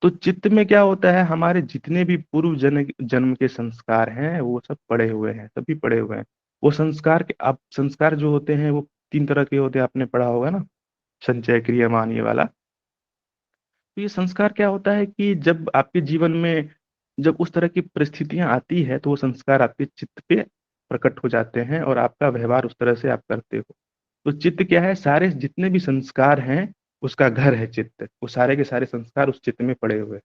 A: तो चित्त में क्या होता है, हमारे जितने भी पूर्व जन्म जन्म के संस्कार हैं वो सब पड़े हुए हैं, सभी पड़े हुए हैं। वो संस्कार के, आप संस्कार जो होते हैं वो 3 तरह के होते हैं, आपने पढ़ा होगा ना, संचय क्रियमान ये वाला। तो ये संस्कार क्या होता है कि जब आपके जीवन में जब उस तरह की परिस्थितियां आती है तो वो संस्कार आपके चित्त पे प्रकट हो जाते हैं और आपका व्यवहार उस तरह से आप करते हो। तो चित्त क्या है, सारे जितने भी संस्कार हैं उसका घर है चित्त, वो सारे के सारे संस्कार उस चित्त में पड़े हुए हैं।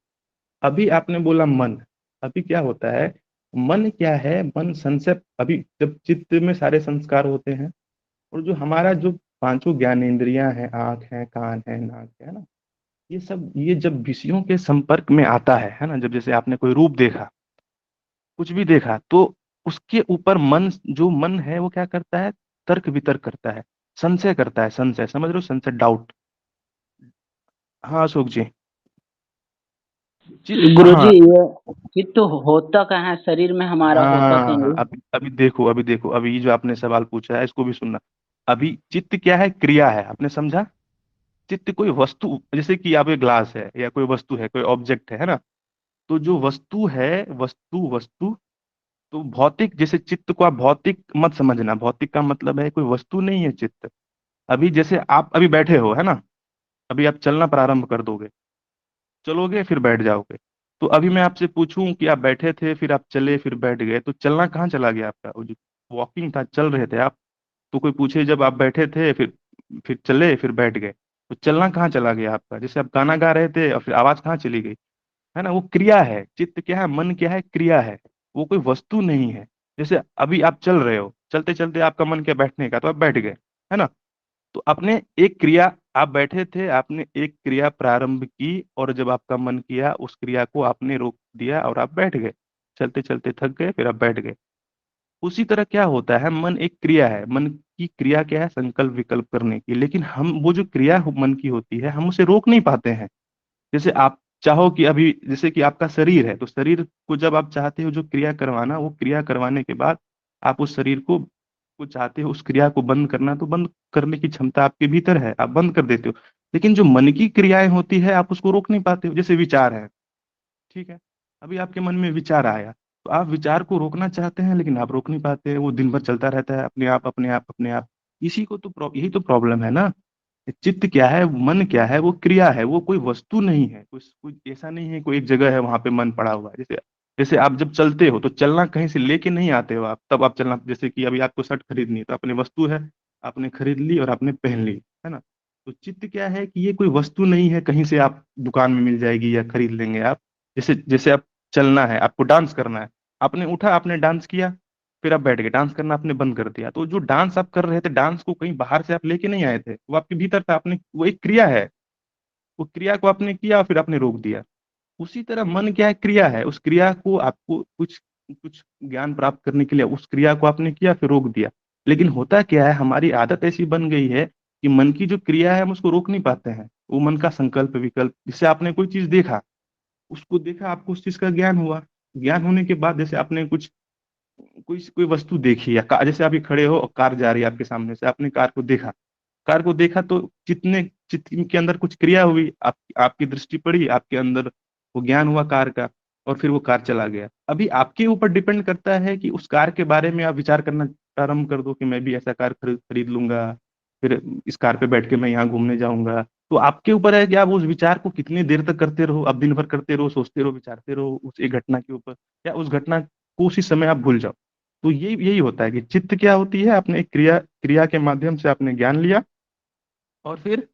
A: अभी आपने बोला मन, अभी क्या होता है, मन क्या है, मन संशय, अभी जब चित्त में सारे संस्कार होते हैं और जो हमारा जो पांचों ज्ञानेंद्रियां हैं, आंख है, कान है, नाक है ना, ये सब, ये जब विषयों के संपर्क में आता है ना, जब जैसे आपने कोई रूप देखा, कुछ भी देखा, तो उसके ऊपर मन, जो मन है वो क्या करता है, तर्क वितर्क करता है, संशय करता है, संशय समझ रहे हो, संशय, डाउट। हाँ अशोक जी। चित्त,
D: गुरुजी,
A: हाँ
D: ये चित्त होता कहाँ है शरीर में, हमारा होता कहीं
A: हाँ,
D: है?
A: अभी देखो अभी ये जो आपने सवाल पूछा है इसको भी सुनना। अभी चित्त क्या है, क्रिया है, आपने समझा। चित्त कोई वस्तु, जैसे कि आप एक ग्लास है या कोई वस्तु है, कोई ऑब्जेक्ट है ना। तो जो वस्तु है, वस्तु वस्तु, तो भौतिक, जैसे चित्त को आप भौतिक मत समझना, भौतिक का मतलब है कोई वस्तु नहीं है चित्त। अभी जैसे आप अभी बैठे हो, है ना, अभी आप चलना प्रारंभ कर दोगे, चलोगे फिर बैठ जाओगे। तो अभी मैं आपसे पूछूं कि आप बैठे थे फिर आप चले फिर बैठ गए, तो चलना कहाँ चला गया आपका, वो जो वॉकिंग था, चल रहे थे आप, तो कोई पूछे जब आप बैठे थे फिर चले फिर बैठ गए, तो चलना कहाँ चला गया आपका? जैसे आप गाना गा रहे थे और फिर आवाज कहाँ चली गई? है ना, वो क्रिया है। चित्त क्या है, मन क्या है, क्रिया है। वो कोई वस्तु नहीं है। जैसे अभी आप चल रहे हो, चलते चलते आपका मन किया बैठने का, तो आप बैठ गए, है ना। तो आपने एक क्रिया, आप बैठे थे, आपने एक क्रिया प्रारंभ की, और जब आपका मन किया उस क्रिया को आपने रोक दिया और आप बैठ गए। चलते चलते थक गए, फिर आप बैठ गए। उसी तरह क्या होता है, मन एक क्रिया है। मन की क्रिया क्या है, संकल्प विकल्प करने की। लेकिन हम वो जो क्रिया मन की होती है, हम उसे रोक नहीं पाते हैं। जैसे आप चाहो कि अभी, जैसे कि आपका शरीर है, तो शरीर को जब आप चाहते हो जो क्रिया करवाना, वो क्रिया करवाने के बाद आप उस शरीर को चाहते हो उस क्रिया को बंद करना, तो बंद करने की क्षमता आपके भीतर है, आप बंद कर देते हो। लेकिन जो मन की क्रियाएं होती है, आप उसको रोक नहीं पाते हो। जैसे विचार है, ठीक है, अभी आपके मन में विचार आया, तो आप विचार को रोकना चाहते हैं, लेकिन आप रोक नहीं पाते, वो दिन भर चलता रहता है अपने आप अपने आप अपने आप। इसी को तो यही तो प्रॉब्लम है ना। चित्त क्या है, मन क्या है, वो क्रिया है, वो कोई वस्तु नहीं है। कोई कोई ऐसा नहीं है कोई एक जगह है वहां पे मन पड़ा हुआ है। जैसे जैसे आप जब चलते हो तो चलना कहीं से लेके नहीं आते हो आप, तब आप चलना। जैसे कि अभी आपको शर्ट खरीदनी है, तो अपनी वस्तु है, आपने खरीद ली और आपने पहन ली, है ना। तो चित्त क्या है कि ये कोई वस्तु नहीं है, कहीं से आप दुकान में मिल जाएगी या खरीद लेंगे आप। जैसे जैसे आप चलना है, आपको डांस करना है, आपने उठा, आपने डांस किया, फिर आप बैठ गए, डांस करना आपने बंद कर दिया। तो जो डांस आप कर रहे थे, डांस को कहीं बाहर से आप लेके नहीं आए थे, वो आपके भीतर था। आपने, वो एक क्रिया है, वो क्रिया को आपने किया फिर आपने रोक दिया। उसी तरह मन क्या है, क्रिया है। उस क्रिया को आपको कुछ कुछ ज्ञान प्राप्त करने के लिए उस क्रिया को आपने किया फिर रोक दिया। लेकिन होता क्या है, हमारी आदत ऐसी बन गई है कि मन की जो क्रिया है हम उसको रोक नहीं पाते हैं। वो मन का संकल्प विकल्प, जिससे आपने कोई चीज देखा, उसको देखा, आपको उस चीज का ज्ञान हुआ। ज्ञान होने के बाद जैसे आपने कुछ कोई कोई वस्तु देखी, या जैसे अभी खड़े हो और कार जा रही है आपके सामने से, आपने कार को देखा तो चित्त के अंदर कुछ क्रिया हुई, आपकी दृष्टि पड़ी, आपके अंदर वो ज्ञान हुआ कार का, और फिर वो कार चला गया। अभी आपके ऊपर डिपेंड करता है कि उस कार के बारे में आप विचार करना प्रारंभ कर दो कि मैं भी ऐसा कार खरीद लूंगा, फिर इस कार पे बैठ के मैं यहाँ घूमने जाऊंगा। तो आपके ऊपर है कि आप उस विचार को कितनी देर तक करते रहो, आप दिन भर करते रहो, सोचते रहो, विचारते रहो उस एक घटना के ऊपर, या उस घटना को उसी समय आप भूल जाओ। तो यही होता है कि चित्त क्या होती है, आपने एक क्रिया क्रिया के माध्यम से आपने ज्ञान लिया और फिर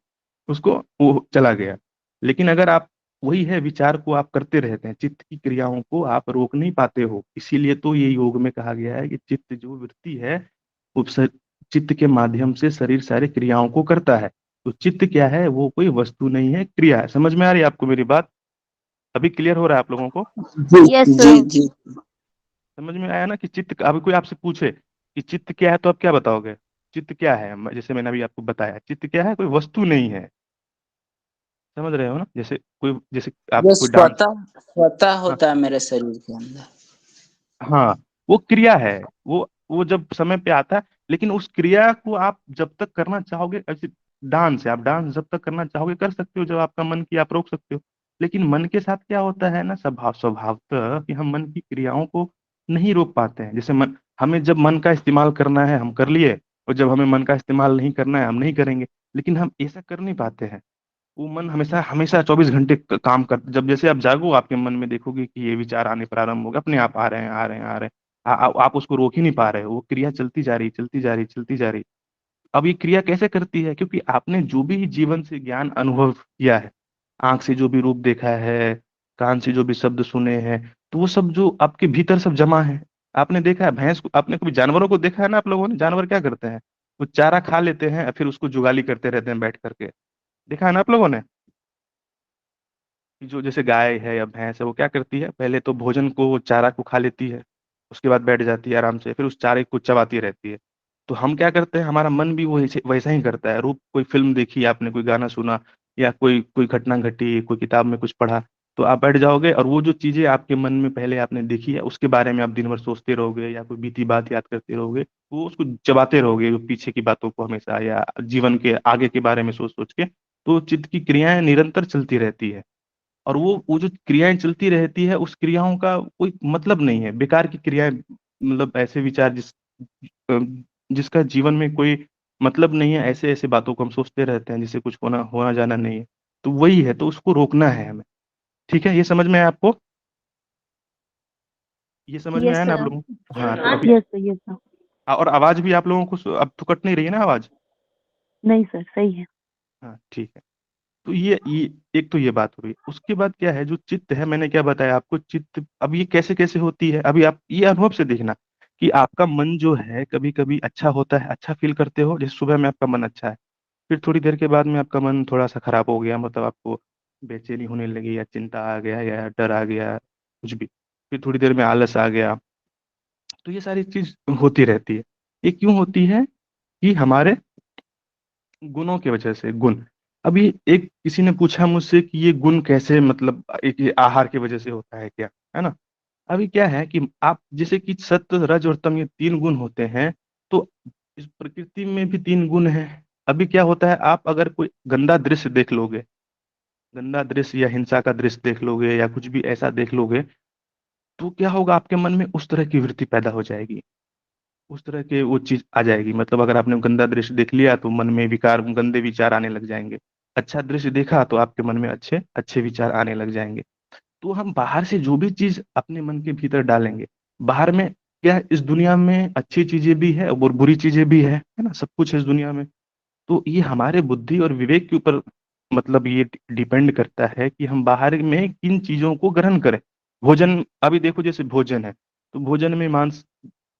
A: उसको वो चला गया। लेकिन अगर आप, वही है, विचार को आप करते रहते हैं, चित्त की क्रियाओं को आप रोक नहीं पाते हो। इसीलिए तो ये योग में कहा गया है कि चित्त जो वृत्ति है, वो चित्त के माध्यम से शरीर सारी क्रियाओं को करता है। तो चित्त क्या है, वो कोई वस्तु नहीं है, क्रिया है। समझ में आ रही है आपको मेरी बात? अभी क्लियर हो रहा है आप लोगों को?
D: जी
C: यस
D: जी
C: सर।
D: जी।
A: समझ में आया ना कि चित्त, अभी कोई आपसे पूछे कि चित्त क्या है, तो आप क्या बताओगे? चित्त क्या है, जैसे मैंने अभी आपको बताया, चित्त क्या है, कोई वस्तु नहीं है। समझ रहे हो ना? जैसे कोई, जैसे आप
D: ये
A: कोई डांस,
D: स्वतः स्वतः
A: हाँ
D: होता है मेरे शरीर के अंदर।
A: हाँ, वो क्रिया है। वो जब समय पे आता है। लेकिन उस क्रिया को आप जब तक करना चाहोगे, ऐसे डांस है, आप डांस जब तक करना चाहोगे कर सकते हो, जब आपका मन की आप रोक सकते हो। लेकिन मन के साथ क्या होता है ना, स्वभावतः कि हम मन की क्रियाओं को नहीं रोक पाते हैं। जैसे मन, हमें जब मन का इस्तेमाल करना है हम कर लिए, और जब हमें मन का इस्तेमाल नहीं करना है हम नहीं करेंगे। लेकिन हम ऐसा कर नहीं पाते हैं। वो मन हमेशा हमेशा 24 घंटे काम कर, जब जैसे आप जागो आपके मन में देखोगे कि ये विचार आने प्रारंभ हो गए, अपने आप आ रहे हैं आ रहे हैं आ रहे हैं। आप उसको रोक ही नहीं पा रहे हो, वो क्रिया चलती जा रही चलती जा रही चलती जा रही। अब ये क्रिया कैसे करती है? क्योंकि आपने जो भी जीवन से ज्ञान अनुभव किया है, आंख से जो भी रूप देखा है, कान से जो भी शब्द सुने हैं, तो वो सब जो आपके भीतर सब जमा है। आपने देखा है भैंस को, आपने कभी जानवरों को देखा है ना आप लोगों ने? जानवर क्या करते हैं, वो चारा खा लेते हैं फिर उसको जुगाली करते रहते हैं बैठ करके। देखा है ना आप लोगों ने? कि जो जैसे गाय है या भैंस है, वो क्या करती है, पहले तो भोजन को, चारा को खा लेती है, उसके बाद बैठ जाती है आराम से, फिर उस चारे को चबाती रहती है। तो हम क्या करते हैं, हमारा मन भी वो वैसा ही करता है। रूप, कोई फिल्म देखी आपने, कोई गाना सुना, या कोई कोई घटना घटी, कोई किताब में कुछ पढ़ा, तो आप बैठ जाओगे और वो जो चीजें आपके मन में पहले आपने देखी है उसके बारे में आप दिन भर सोचते रहोगे, या कोई बीती बात याद करते रहोगे, वो उसको चबाते रहोगे, पीछे की बातों को हमेशा, या जीवन के आगे के बारे में सोच सोच के। तो चित्त की क्रियाएं निरंतर चलती रहती है। और वो जो क्रियाएं चलती रहती है, उस क्रियाओं का कोई मतलब नहीं है, बेकार की क्रियाएं, मतलब ऐसे विचार जिसका जीवन में कोई मतलब नहीं है, ऐसे ऐसे बातों को हम सोचते रहते हैं जिससे कुछ होना होना जाना नहीं है। तो वही है, तो उसको रोकना है हमें। ठीक है, ये समझ में आया आपको? ये समझ में
C: यस
A: आया ना आप
C: सर।
A: लोगों को? हाँ, तो
C: हाँ
A: अभी
B: यस सर, यस सर।
A: और आवाज भी आप लोगों को अब तो कट नहीं रही है ना आवाज?
B: नहीं सर, सही है।
A: हाँ ठीक है। तो ये एक तो ये बात हुई। उसके बाद क्या है, जो चित्त है, मैंने क्या बताया आपको, चित्त अब ये कैसे कैसे होती है, अभी आप ये अनुभव से देखना कि आपका मन जो है कभी कभी अच्छा होता है, अच्छा फील करते हो, जैसे सुबह में आपका मन अच्छा है, फिर थोड़ी देर के बाद में आपका मन थोड़ा सा खराब हो गया, मतलब आपको बेचैनी होने लगी, या चिंता आ गया, या डर आ गया, कुछ भी, फिर थोड़ी देर में आलस आ गया। तो ये सारी चीज होती रहती है। ये क्यों होती है? कि हमारे गुणों की वजह से, गुण। अभी एक किसी ने पूछा मुझसे कि ये गुण कैसे, मतलब एक ये आहार की वजह से होता है क्या, है ना? अभी क्या है कि आप जैसे कि सत्व रज और तम, ये तीन गुण होते हैं। तो इस प्रकृति में भी तीन गुण हैं। अभी क्या होता है, आप अगर कोई गंदा दृश्य देख लोगे, गंदा दृश्य या हिंसा का दृश्य देख लोगे, या कुछ भी ऐसा देख लोगे, तो क्या होगा, आपके मन में उस तरह की वृत्ति पैदा हो जाएगी, उस तरह के वो चीज आ जाएगी। मतलब अगर आपने गंदा दृश्य देख लिया तो मन में विकार, गंदे विचार आने लग जाएंगे। अच्छा दृश्य देखा तो आपके मन में अच्छे अच्छे विचार आने लग जाएंगे। तो हम बाहर से जो भी चीज अपने मन के भीतर डालेंगे, बाहर में क्या है, इस दुनिया में अच्छी चीजें भी है और बुरी चीजें भी है ना, सब कुछ है इस दुनिया में। तो ये हमारे बुद्धि और विवेक के ऊपर, मतलब ये डिपेंड करता है कि हम बाहर में किन चीजों को ग्रहण करें। भोजन, अभी देखो जैसे भोजन है, तो भोजन में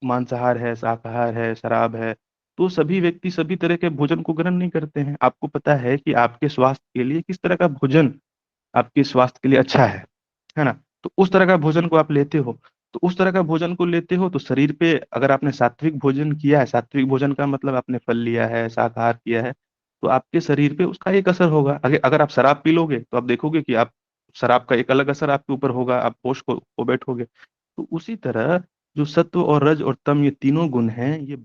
A: मांसाहार है, शाकाहार है, शराब है। तो सभी व्यक्ति सभी तरह के भोजन को ग्रहण नहीं करते हैं। आपको पता है कि आपके स्वास्थ्य के लिए किस तरह का भोजन आपके स्वास्थ्य के लिए अच्छा है ना? तो उस तरह का भोजन को आप लेते हो। तो उस तरह का भोजन को लेते हो तो शरीर पे, अगर आपने सात्विक भोजन किया है, सात्विक भोजन का मतलब आपने फल लिया है, शाकाहार किया है, तो आपके शरीर पे उसका एक असर होगा। अगर अगर आप शराब पी लोगे तो आप देखोगे कि आप, शराब का एक अलग असर आपके ऊपर होगा, आप होश को बैठोगे। तो उसी तरह जो सत्व और रज और तम, ये तीनों गुण हैं, ये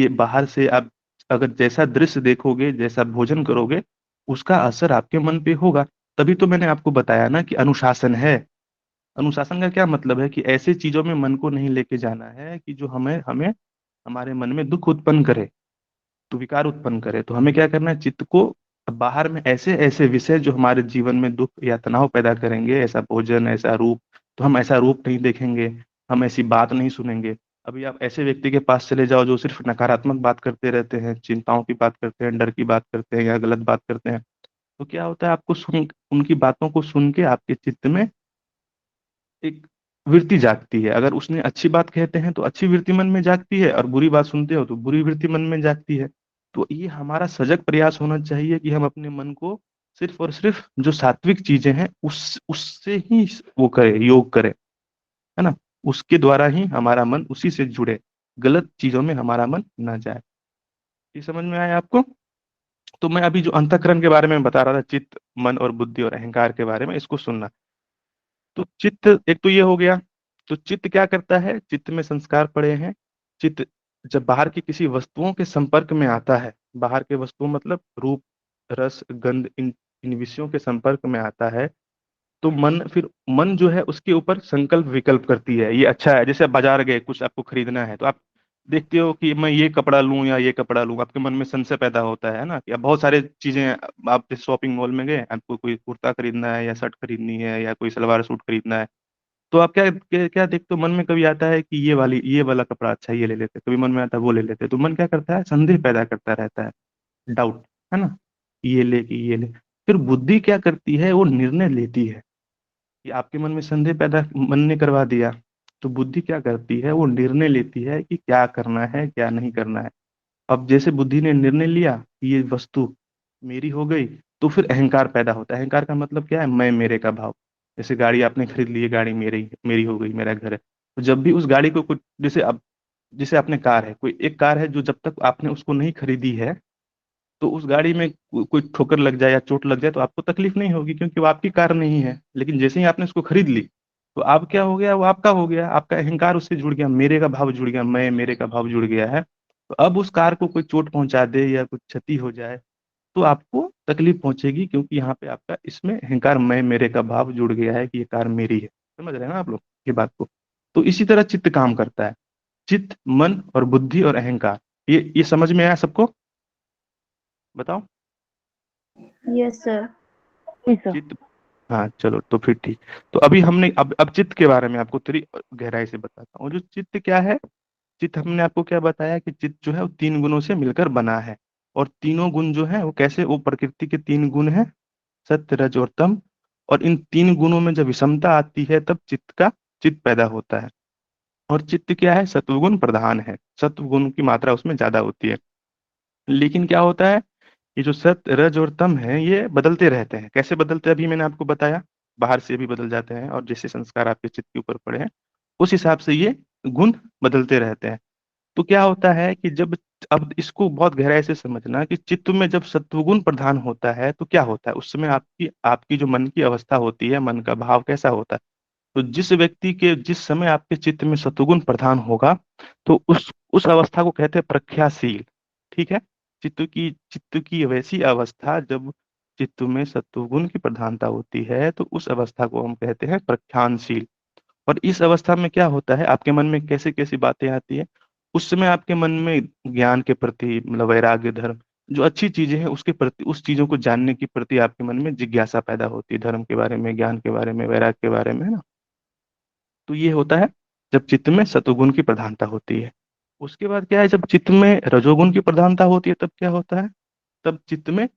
A: बाहर से आप अगर जैसा दृश्य देखोगे, जैसा भोजन करोगे, उसका असर आपके मन पे होगा। तभी तो मैंने आपको बताया ना कि अनुशासन है। अनुशासन का क्या मतलब है कि ऐसे चीजों में मन को नहीं लेके जाना है कि जो हमें हमें हमारे मन में दुख उत्पन्न करे, तो विकार उत्पन्न करे। तो हमें क्या करना है, चित्त को बाहर में ऐसे ऐसे विषय जो हमारे जीवन में दुख या तनाव पैदा करेंगे, ऐसा भोजन, ऐसा रूप, तो हम ऐसा रूप नहीं देखेंगे, हम ऐसी बात नहीं सुनेंगे। अभी आप ऐसे व्यक्ति के पास चले जाओ जो सिर्फ नकारात्मक बात करते रहते हैं, चिंताओं की बात करते हैं, डर की बात करते हैं, या गलत बात करते हैं, तो क्या होता है, आपको सुन उनकी बातों को सुन के आपके चित्त में एक वृत्ति जागती है। अगर उसने अच्छी बात कहते हैं तो अच्छी वृत्ति मन में जागती है, और बुरी बात सुनते हो तो बुरी वृत्ति मन में जागती है। तो ये हमारा सजग प्रयास होना चाहिए कि हम अपने मन को सिर्फ और सिर्फ जो सात्विक चीजें हैं उससे ही वो करें, योग करें, है ना? उसके द्वारा ही हमारा मन उसी से जुड़े, गलत चीजों में हमारा मन ना जाए। ये समझ में आया आपको? तो मैं अभी जो अंतःकरण के बारे में बता रहा था, चित्त, मन और बुद्धि और अहंकार के बारे में, इसको सुनना। तो चित्त एक तो ये हो गया। तो चित्त क्या करता है, चित्त में संस्कार पड़े हैं। चित्त जब बाहर की किसी वस्तुओं के संपर्क में आता है, बाहर के वस्तुओं मतलब रूप, रस, गंध, इन इन विषयों के संपर्क में आता है, तो मन जो है उसके ऊपर संकल्प विकल्प करती है, ये अच्छा है। जैसे आप बाजार गए, कुछ आपको खरीदना है, तो आप देखते हो कि मैं ये कपड़ा लूं या ये कपड़ा लूं, आपके मन में संशय पैदा होता है ना? या बहुत सारे चीजें, आप जैसे शॉपिंग मॉल में गए, आपको कोई कुर्ता खरीदना है, या शर्ट खरीदनी है, या कोई सलवार सूट खरीदना है, तो आप क्या देखते हो, मन में कभी आता है कि ये वाला कपड़ा अच्छा है, ये ले लेते हैं, कभी मन में आता है वो ले लेते हैं। तो मन क्या करता है, संदेह पैदा करता रहता है, डाउट, है ना? ये ले कि ये ले। फिर बुद्धि क्या करती है, वो निर्णय लेती है कि आपके मन में संदेह पैदा मन ने करवा दिया, तो बुद्धि क्या करती है, वो निर्णय लेती है कि क्या करना है, क्या नहीं करना है। अब जैसे बुद्धि ने निर्णय लिया कि ये वस्तु मेरी हो गई, तो फिर अहंकार पैदा होता है। अहंकार का मतलब क्या है, मैं मेरे का भाव। जैसे गाड़ी आपने खरीद ली है, गाड़ी मेरी मेरी हो गई, मेरा घर है। तो जब भी उस गाड़ी को कुछ, जैसे आपने कार है, कोई एक कार है जो जब तक आपने उसको नहीं खरीदी है, तो उस गाड़ी में कोई ठोकर लग जाए या चोट लग जाए तो आपको तकलीफ नहीं होगी, क्योंकि वो आपकी कार नहीं है। लेकिन जैसे ही आपने उसको खरीद ली, तो अब क्या हो गया, वो आपका हो गया, आपका अहंकार उससे जुड़ गया, मेरे का भाव जुड़ गया, मैं मेरे का भाव जुड़ गया है। तो अब उस कार को कोई चोट पहुंचा दे या कुछ क्षति हो जाए, तो आपको तकलीफ पहुंचेगी, क्योंकि यहाँ पे आपका इसमें अहंकार, मैं मेरे का भाव जुड़ गया है कि ये कार मेरी है। समझ रहे हैं ना आप लोग ये बात को? तो इसी तरह चित्त काम करता है। चित्त, मन और बुद्धि और अहंकार, ये समझ में आया सबको? बताओ।
C: Yes sir.
B: जी सर।
A: चित्त, हाँ चलो तो फिर ठीक। तो अभी हमने अब चित्त के बारे में आपको थोड़ी गहराई से बताता हूँ। जो चित्त क्या है, चित्त हमने आपको क्या बताया कि चित्त जो है वो 3 गुणों से मिलकर बना है, और तीनों गुण जो है वो कैसे, वो प्रकृति के 3 गुण हैं, सत्य रज और तम। और इन 3 गुणों में जब विषमता आती है तब चित्त पैदा होता है। और चित्त क्या है, सत्वगुण प्रधान है, सत्वगुण की मात्रा उसमें ज्यादा होती है। लेकिन क्या होता है, ये जो सत्य रज और तम है ये बदलते रहते हैं। कैसे बदलते हैं, अभी मैंने आपको बताया, बाहर से भी बदल जाते हैं, और जैसे संस्कार आपके चित्त के ऊपर पड़े हैं उस हिसाब से ये गुण बदलते रहते हैं। तो क्या होता है कि जब, अब इसको बहुत गहराई से समझना कि चित्त में जब सत्वगुण प्रधान होता है तो क्या होता है, उस समय आपकी आपकी जो मन की अवस्था होती है, मन का भाव कैसा होता है। तो जिस व्यक्ति के, जिस समय आपके चित्त में सत्वगुण प्रधान होगा तो उस अवस्था को कहते हैं प्रख्याशील। ठीक है, चित्त की वैसी अवस्था जब चित्त में सत्वगुण की प्रधानता होती है तो उस अवस्था को हम कहते हैं प्रख्यानशील। और इस अवस्था में क्या होता है, आपके मन में कैसे कैसी बातें आती है, उस समय आपके मन में ज्ञान के प्रति, मतलब वैराग्य, धर्म, जो अच्छी चीजें हैं उसके प्रति, उस चीजों को जानने के प्रति आपके मन में जिज्ञासा पैदा होती है, धर्म के बारे में, ज्ञान के बारे में, वैराग्य के बारे में, है ना। तो ये होता है जब चित्त में सतोगुण की प्रधानता होती है। उसके बाद क्या है, जब चित्त में रजोगुण की प्रधानता होती है तब क्या होता है, तब चित्त में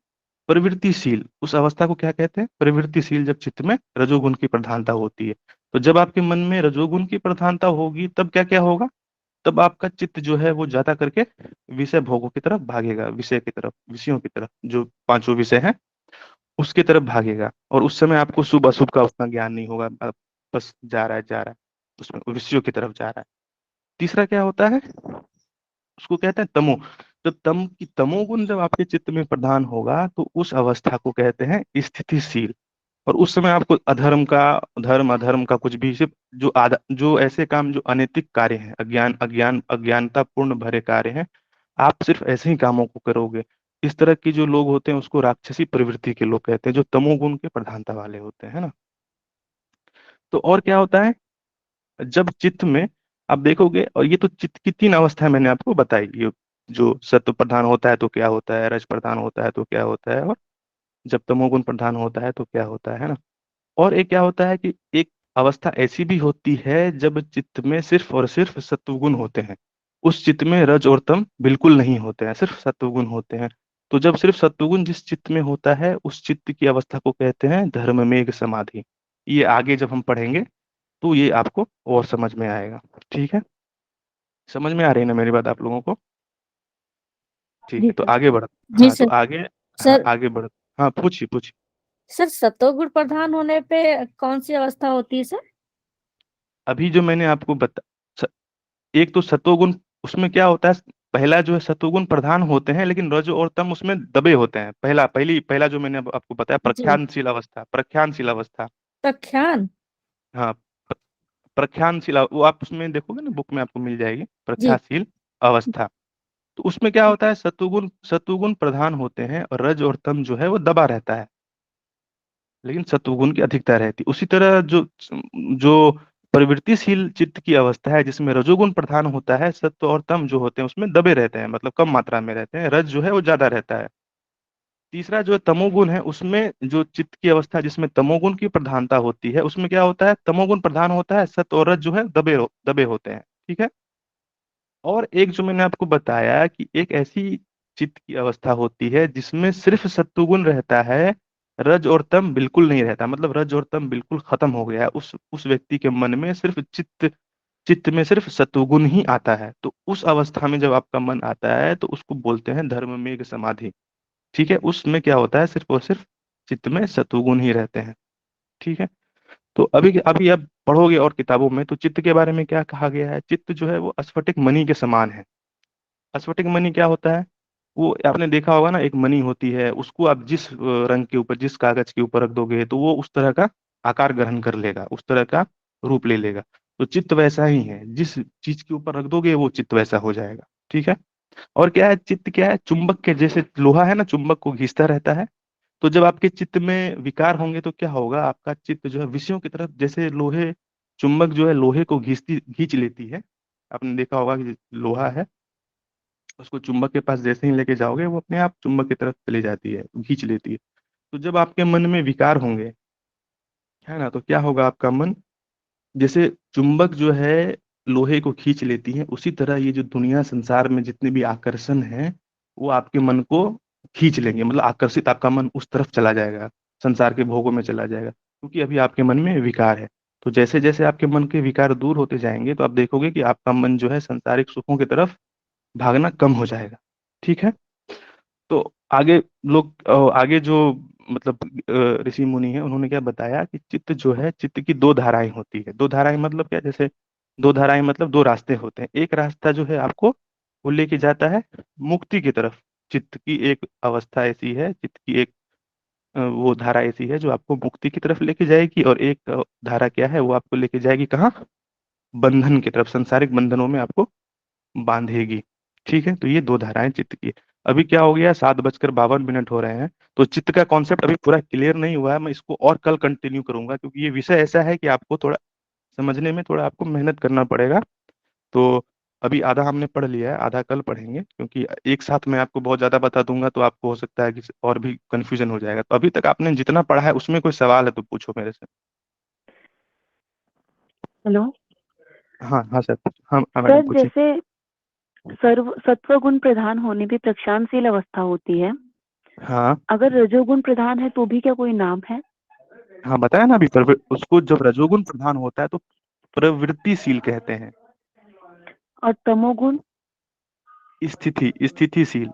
A: प्रवृत्तिशील, उस अवस्था को क्या कहते हैं, प्रवृत्तिशील, जब चित्त में रजोगुण की प्रधानता होती है। तो जब आपके मन में रजोगुण की प्रधानता होगी तब क्या क्या होगा, तब आपका चित्त जो है वो ज्यादा करके विषय भोगों की तरफ भागेगा, विषय की तरफ, विषयों की तरफ, जो पांचों विषय हैं उसकी तरफ भागेगा। और उस समय आपको शुभ अशुभ का उतना ज्ञान नहीं होगा, बस जा रहा है उसमें, विषयों की तरफ जा रहा है। तीसरा क्या होता है, उसको कहते हैं तमो। जब तमोगुण जब आपके चित्त में प्रधान होगा तो उस अवस्था को कहते हैं स्थितिशील। और उस समय आपको अधर्म का, धर्म अधर्म का कुछ भी, सिर्फ जो ऐसे काम जो अनैतिक कार्य हैं, अज्ञानता पूर्ण भरे कार्य हैं, आप सिर्फ ऐसे ही कामों को करोगे। इस तरह के जो लोग होते हैं उसको राक्षसी प्रवृत्ति के लोग कहते हैं, जो तमोगुण के प्रधानता वाले होते हैं, है ना। तो और क्या होता है, जब चित्त में आप देखोगे, और ये तो चित्त की 3 अवस्थाएं मैंने आपको बताई, ये जो सत्व प्रधान होता है तो क्या होता है, रज प्रधान होता है तो क्या होता है, और जब तमोगुण प्रधान होता है तो क्या होता है ना। और एक क्या होता है कि एक अवस्था ऐसी भी होती है जब चित्त में सिर्फ और सिर्फ सत्वगुण होते हैं, उस चित्त में रज और तम बिल्कुल नहीं होते हैं, सिर्फ सत्वगुण होते हैं। तो जब सिर्फ सत्वगुण जिस चित्त में होता है उस चित्त की अवस्था को कहते हैं धर्ममेघ समाधि। ये आगे जब हम पढ़ेंगे तो ये आपको और समझ में आएगा। ठीक है, समझ में आ रही है ना मेरी बात आप लोगों को। ठीक
B: जी
A: है, तो
B: सर।
A: आगे बढ़,
C: जी
A: हाँ तो
C: सर।
A: आगे, हाँ
C: सर
A: आगे बढ़, हाँ पूछिए पूछिए।
C: सर सतोगुण प्रधान होने पे कौन सी अवस्था होती है सर?
A: अभी जो मैंने आपको एक तो सतोगुण, उसमें क्या होता है, पहला जो है सतोगुण प्रधान होते हैं लेकिन रज और तम उसमें दबे होते हैं। पहला जो मैंने आपको बताया,
C: जी।
A: प्रख्यानशील अवस्था।
C: प्रख्यान।
A: हाँ, प्रख्यानशील वो आप उसमें देखोगे ना, बुक में आपको मिल जाएगी,
C: जी।
A: प्रख्याशील अवस्था। तो उसमें क्या होता है, सतुगुण प्रधान होते हैं और रज और तम जो है वो दबा रहता है, लेकिन सत्वगुण की अधिकता रहती है। उसी तरह जो जो प्रवृत्तिशील चित्त की अवस्था है जिसमें रजोगुण प्रधान होता है, सत्व और तम जो होते हैं उसमें दबे रहते हैं, मतलब कम मात्रा में रहते हैं, रज जो है वो ज्यादा रहता है। तीसरा जो तमोगुण है, उसमें जो चित्त की अवस्था जिसमें तमोगुण की प्रधानता होती है उसमें क्या होता है, तमोगुण प्रधान होता है, सत्व और रज जो है दबे होते हैं। ठीक है। और एक जो मैंने आपको बताया कि एक ऐसी चित्त की अवस्था होती है जिसमें सिर्फ सत्वगुण रहता है, रज और तम बिल्कुल नहीं रहता, मतलब रज और तम बिल्कुल खत्म हो गया है, उस व्यक्ति के मन में सिर्फ चित्त में सिर्फ सत्वगुण ही आता है। तो उस अवस्था में जब आपका मन आता है तो उसको बोलते हैं धर्म मेघ समाधि। ठीक है, उसमें क्या होता है, सिर्फ और सिर्फ चित्त में सत्वगुण ही रहते हैं। ठीक है। तो अभी अभी अब पढ़ोगे और किताबों में तो चित्त के बारे में क्या कहा गया है, चित्त जो है वो स्फटिक मणि के समान है। स्फटिक मणि क्या होता है, वो आपने देखा होगा ना, एक मणि होती है, उसको आप जिस रंग के ऊपर, जिस कागज के ऊपर रख दोगे तो वो उस तरह का आकार ग्रहण कर लेगा, उस तरह का रूप ले लेगा। तो चित्त वैसा ही है, जिस चीज के ऊपर रख दोगे वो चित्त वैसा हो जाएगा। ठीक है। और क्या है, चित्त क्या है, चुंबक के जैसे, लोहा है ना, चुंबक को घींचता रहता है। तो जब आपके चित्त में विकार होंगे तो क्या होगा, आपका चित्त जो है विषयों की तरफ, जैसे लोहे, चुंबक जो है लोहे को खींच लेती है। आपने देखा होगा कि लोहा है, उसको चुंबक के पास जैसे ही लेके जाओगे वो अपने आप चुंबक की तरफ चली जाती है, खींच लेती है। तो जब आपके मन में विकार होंगे, है ना, तो क्या होगा, आपका मन जैसे चुंबक जो है लोहे को खींच लेती हैं, उसी तरह ये जो दुनिया संसार में जितने भी आकर्षण हैं वो आपके मन को खींच लेंगे, मतलब आकर्षित आपका मन उस तरफ चला जाएगा, संसार के भोगों में चला जाएगा, क्योंकि अभी आपके मन में विकार है। तो जैसे जैसे आपके मन के विकार दूर होते जाएंगे तो आप देखोगे कि आपका मन जो है संसारिक सुखों की तरफ भागना कम हो जाएगा। ठीक है। तो आगे लोग आगे जो मतलब ऋषि मुनि है उन्होंने क्या बताया कि चित्त जो है, चित्त की दो धाराएं होती है। दो धाराएं मतलब क्या, जैसे दो धाराएं मतलब दो रास्ते होते हैं। एक रास्ता जो है आपको वो लेके जाता है मुक्ति की तरफ। चित्त की एक अवस्था ऐसी है, चित्त की एक वो धारा ऐसी है जो आपको मुक्ति की तरफ लेके जाएगी, और एक धारा क्या है वो आपको लेके जाएगी कहाँ, बंधन की तरफ, संसारिक बंधनों में आपको बांधेगी। ठीक है। तो ये दो धाराएं चित्त की। अभी क्या हो गया, 7:52 हो रहे हैं, तो चित्त का कॉन्सेप्ट अभी पूरा क्लियर नहीं हुआ है। मैं इसको और कल कंटिन्यू करूंगा, क्योंकि ये विषय ऐसा है कि आपको थोड़ा समझने में थोड़ा आपको मेहनत करना पड़ेगा। तो अभी आधा हमने पढ़ लिया है, आधा कल पढ़ेंगे, क्योंकि एक साथ मैं आपको बहुत ज्यादा बता दूंगा तो आपको हो सकता है कि और भी कंफ्यूजन हो जाएगा। तो अभी तक आपने जितना पढ़ा है उसमें कोई सवाल है तो पूछो मेरे से।
B: हेलो
A: हाँ हाँ सर। हाँ हाँ मैडम
B: सर,
A: पूछिए।
B: जैसे सर्व सत्व गुण प्रधान होने पे प्रक्षांतशील अवस्था होती है,
A: हाँ
B: अगर रजोगुण प्रधान है तो भी क्या कोई नाम है?
A: हाँ बताया ना अभी, उसको जब रजोगुण प्रधान होता है तो प्रवृत्तिशील कहते हैं।
B: और तमोगुण?
A: स्थितिशील।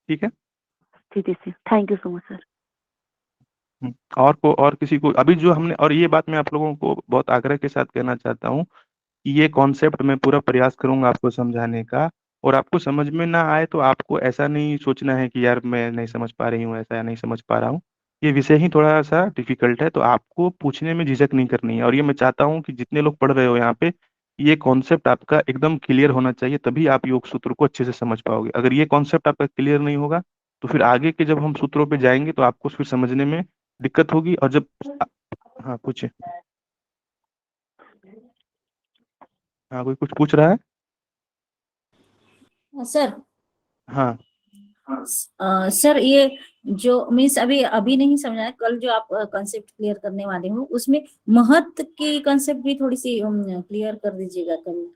A: ठीक है।
B: स्थिति से। Thank you so much sir.
A: और को और किसी को अभी जो हमने, और ये बात मैं आप लोगों को बहुत आग्रह के साथ कहना चाहता हूँ कि ये कॉन्सेप्ट मैं पूरा प्रयास करूंगा आपको समझाने का। और आपको समझ में ना आए तो आपको ऐसा नहीं सोचना है कि यार मैं नहीं समझ पा रही हूँ, ऐसा या नहीं समझ पा रहा हूँ। ये विषय ही थोड़ा सा डिफिकल्ट है, तो आपको पूछने में झिझक नहीं करनी है। और ये मैं चाहता हूँ कि जितने लोग पढ़ रहे हो यहाँ पे, ये कॉन्सेप्ट आपका एकदम क्लियर होना चाहिए, तभी आप योग सूत्र को अच्छे से समझ पाओगे। अगर ये कॉन्सेप्ट आपका क्लियर नहीं होगा तो फिर आगे के जब हम सूत्रों पे जाएंगे तो आपको फिर समझने में दिक्कत होगी। और जब हाँ पूछे। हाँ कोई कुछ पूछ रहा है।
C: सर
A: हाँ
C: सर ये जो मीन्स अभी अभी नहीं समझा है, कल जो आप कंसेप्ट क्लियर करने वाले हो उसमें महत्व की कंसेप्ट भी थोड़ी सी क्लियर कर दीजिएगा कल।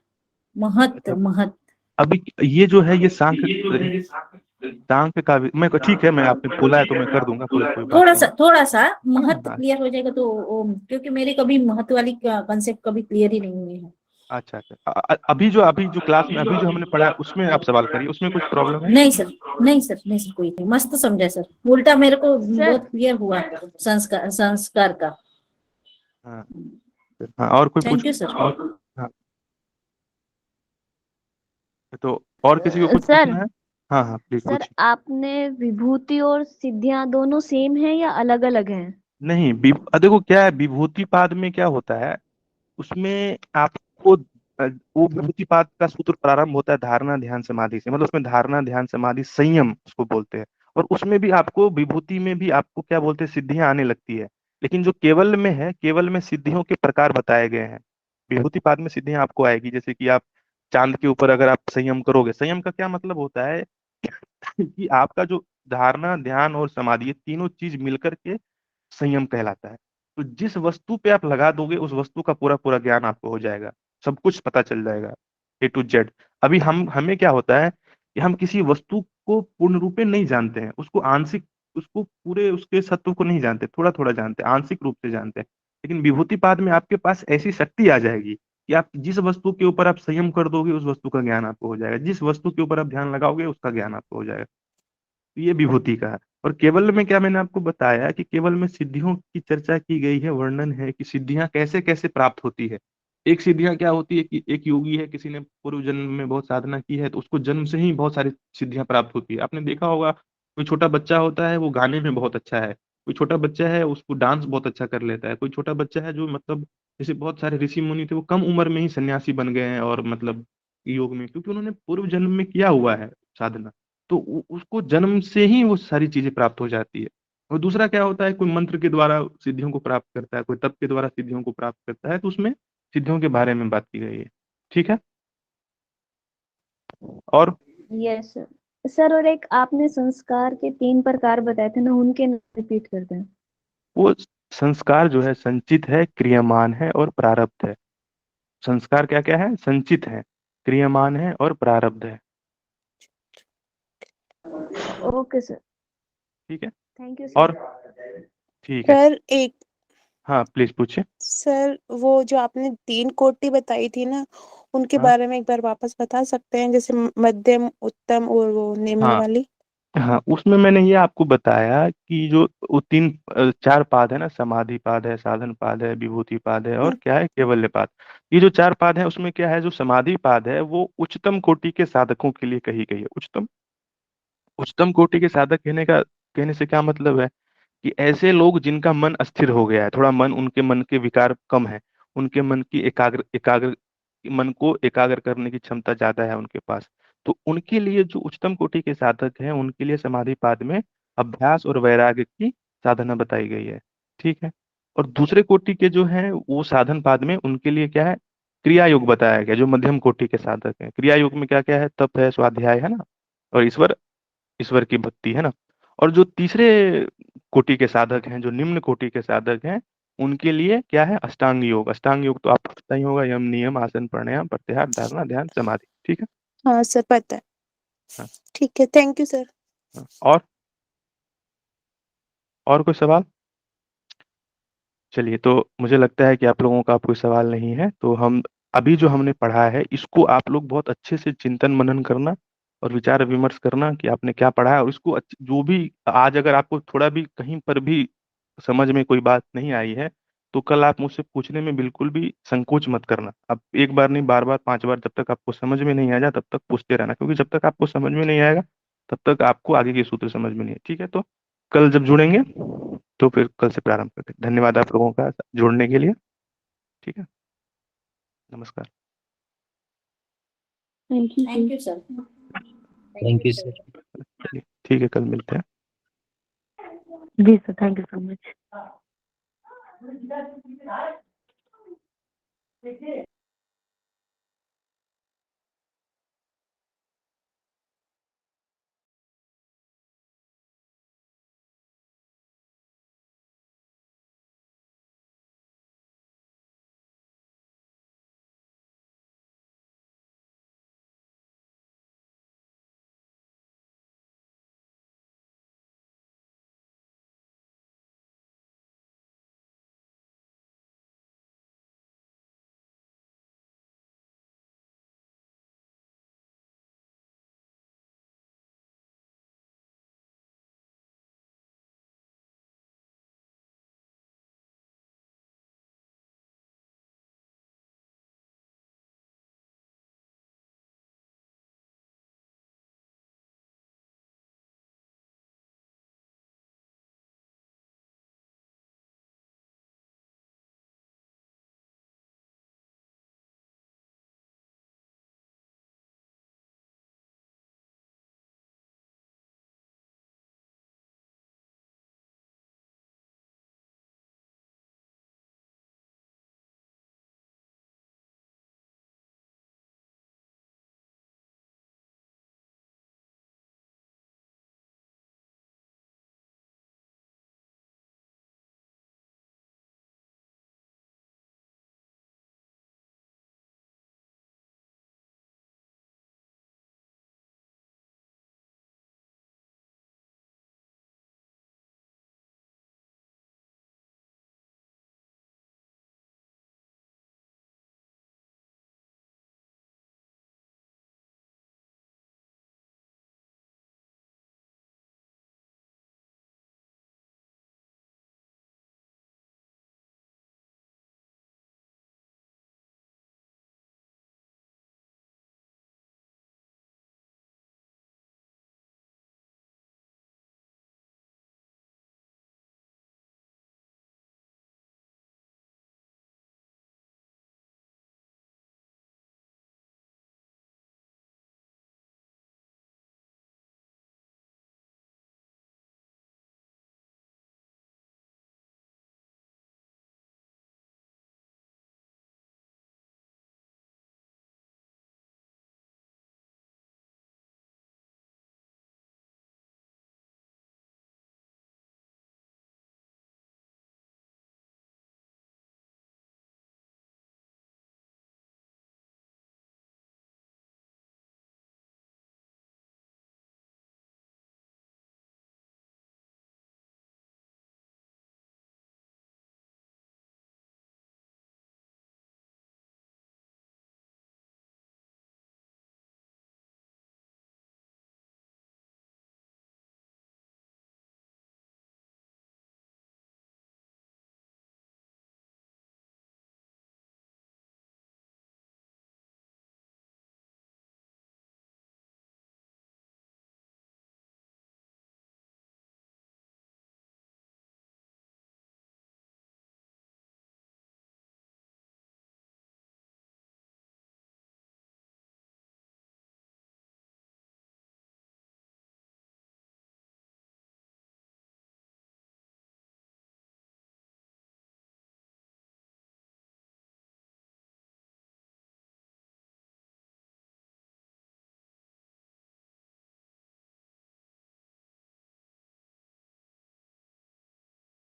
C: महत्व
A: अच्छा,
C: महत्व।
A: अभी ये जो है ये सांख्य का मैं ठीक है, मैं आपने बोला है तो मैं कर दूंगा, कोई बात नहीं है।
C: थोड़ा सा महत्व
A: हाँ
C: क्लियर हो जाएगा तो क्योंकि मेरे कभी महत्व वाली कंसेप्ट कभी क्लियर ही नहीं हुई है।
A: अच्छा अच्छा। अभी जो क्लास में अभी जो हमने पढ़ा है उसमें आप सवाल करिए, उसमें कुछ प्रॉब्लम है।
C: नहीं सर, नहीं सर, नहीं सर, कोई नहीं, मस्त समझा सर। उल्टा मेरे को
B: सर
C: बहुत क्लियर हुआ संस्कार संस्कार का।
A: हाँ हाँ और कोई
C: थैंक
A: पूछ
C: यू सर।
A: और हाँ तो और किसी को कुछ
B: सर
A: पूछना है। हाँ हाँ प्लीज
B: सर
A: पूछिए।
B: आपने विभूति और सिद्धियां दोनों सेम है या अलग अलग हैं?
A: नहीं देखो क्या है, विभूतिपाद में क्या होता है, उसमें आपको वो विभूतिपाद का सूत्र प्रारंभ होता है धारणा ध्यान समाधि से, मतलब उसमें धारणा ध्यान समाधि संयम उसको बोलते हैं। और उसमें भी आपको विभूति में भी आपको क्या बोलते हैं, सिद्धियां आने लगती है। लेकिन जो केवल में है, केवल में सिद्धियों के प्रकार बताए गए हैं। विभूतिपाद में सिद्धियां आपको आएगी, जैसे कि आप चांद के ऊपर अगर आप संयम करोगे, संयम का क्या मतलब होता है कि आपका जो धारणा ध्यान और समाधि, ये तीनों चीज मिलकर के संयम कहलाता है। तो जिस वस्तु पे आप लगा दोगे उस वस्तु का पूरा पूरा ज्ञान आपको हो जाएगा, सब कुछ पता चल जाएगा A to Z। अभी हमें क्या होता है कि हम किसी वस्तु को पूर्ण रूप में नहीं जानते हैं, उसको आंशिक, उसको पूरे उसके सत्व को नहीं जानते, थोड़ा थोड़ा जानते हैं, आंशिक रूप से जानते हैं। लेकिन विभूतिपाद में आपके पास ऐसी शक्ति आ जाएगी कि आप जिस वस्तु के ऊपर आप संयम कर दोगे उस वस्तु का ज्ञान आपको हो जाएगा, जिस वस्तु के ऊपर आप ध्यान लगाओगे उसका ज्ञान आपको हो जाएगा। तो ये विभूति का है। और केवल में क्या मैंने आपको बताया कि केवल में सिद्धियों की चर्चा की गई है, वर्णन है कि सिद्धियां कैसे कैसे प्राप्त होती है। एक सिद्धियां क्या होती है कि एक योगी है, किसी ने पूर्व जन्म में बहुत साधना की है तो उसको जन्म से ही बहुत सारी सिद्धियां प्राप्त होती है। आपने देखा होगा कोई छोटा बच्चा होता है वो गाने में बहुत अच्छा है, कोई छोटा बच्चा है उसको डांस बहुत अच्छा कर लेता है, कोई छोटा बच्चा है जो मतलब जैसे बहुत सारे ऋषि मुनि थे वो कम उम्र में ही सन्यासी बन गए हैं, और मतलब योग में, क्योंकि उन्होंने पूर्व जन्म में किया हुआ है साधना। तो उसको जन्म से ही वो सारी चीजें प्राप्त हो जाती है। और दूसरा क्या होता है, कोई मंत्र के द्वारा सिद्धियों को प्राप्त करता है, कोई तप के द्वारा सिद्धियों को प्राप्त करता है, तो उसमें सिद्धियों के बारे में बात की गई है। ठीक है। और
B: यस सर। सर और एक आपने संस्कार के 3 प्रकार बताए थे ना, उनके रिपीट कर दें।
A: वो संस्कार जो है संचित है, क्रियमान है और प्रारब्ध है। संस्कार क्या क्या है? संचित है, क्रियमान है और प्रारब्ध है।
B: ओके सर,
A: ठीक है।
B: थैंक यू
A: और
B: सर।
A: ठीक है,
E: सर एक
A: हाँ प्लीज पूछिए।
E: सर वो जो आपने 3 कोटि बताई थी ना, उनके
A: हाँ
E: बारे में एक बार वापस बता सकते हैं, जैसे मध्यम, उत्तम और वो निम्न
A: हाँ
E: वाली?
A: हाँ, उसमें मैंने ये आपको बताया कि जो वो तीन चार पाद है ना, समाधि पाद है, साधन पाद है, विभूति पाद है और
E: हम्म,
A: क्या है, कैवल्य पाद। ये जो चार पाद है उसमें क्या है, जो समाधि पाद है वो उच्चतम कोटि के साधकों के लिए कही गई है। उच्चतम उच्चतम कोटि के साधक कहने से क्या मतलब है कि ऐसे लोग जिनका मन अस्थिर हो गया है, थोड़ा मन, उनके मन के विकार कम है, उनके मन की एकाग्र एकाग्र मन को एकाग्र करने की क्षमता ज्यादा है उनके पास। तो उनके लिए जो उच्चतम कोटि के साधक हैं उनके लिए समाधि पाद में अभ्यास और वैराग्य की साधना बताई गई है। ठीक है। और दूसरे कोटि के जो हैं वो साधन पाद में उनके लिए क्या है, क्रिया योग बताया गया। जो मध्यम कोटि के साधक हैं, क्रिया योग में क्या क्या है, तप है, स्वाध्याय है ना, और ईश्वर ईश्वर की भक्ति है ना। और जो तीसरे कोटि के साधक हैं, जो निम्न कोटि के साधक हैं, उनके लिए क्या है, अष्टांग योग। अष्टांग योग तो आपको पता ही होगा, यम, नियम, आसन, प्राणायाम, प्रत्याहार, धारणा, ध्यान, समाधि। ठीक है।
E: हाँ सर पता है।
A: हाँ
E: ठीक है, थैंक यू सर।
A: हाँ। और कोई सवाल? चलिए, तो मुझे लगता है कि आप लोगों का अब कोई सवाल नहीं है, तो हम अभी जो हमने पढ़ा है इसको आप लोग बहुत अच्छे से चिंतन मनन करना और विचार विमर्श करना कि आपने क्या पढ़ा है। और इसको जो भी आज अगर आपको थोड़ा भी कहीं पर भी समझ में कोई बात नहीं आई है तो कल आप मुझसे पूछने में बिल्कुल भी संकोच मत करना। अब एक बार नहीं, बार बार, 5 बार, जब तक आपको समझ में नहीं आ जाए तब तक पूछते रहना, क्योंकि जब तक आपको समझ में नहीं आएगा तब तक आपको आगे के सूत्र समझ में नहीं है। ठीक है, तो कल जब जुड़ेंगे तो फिर कल से प्रारंभ करते हैं। धन्यवाद आप लोगों का जुड़ने के लिए। ठीक है, नमस्कार।
B: Thank you
C: thank
B: sir.
C: You sir.
F: Thank you sir.
A: चलिए ठीक है, कल मिलते हैं।
B: जी sir, thank you so much.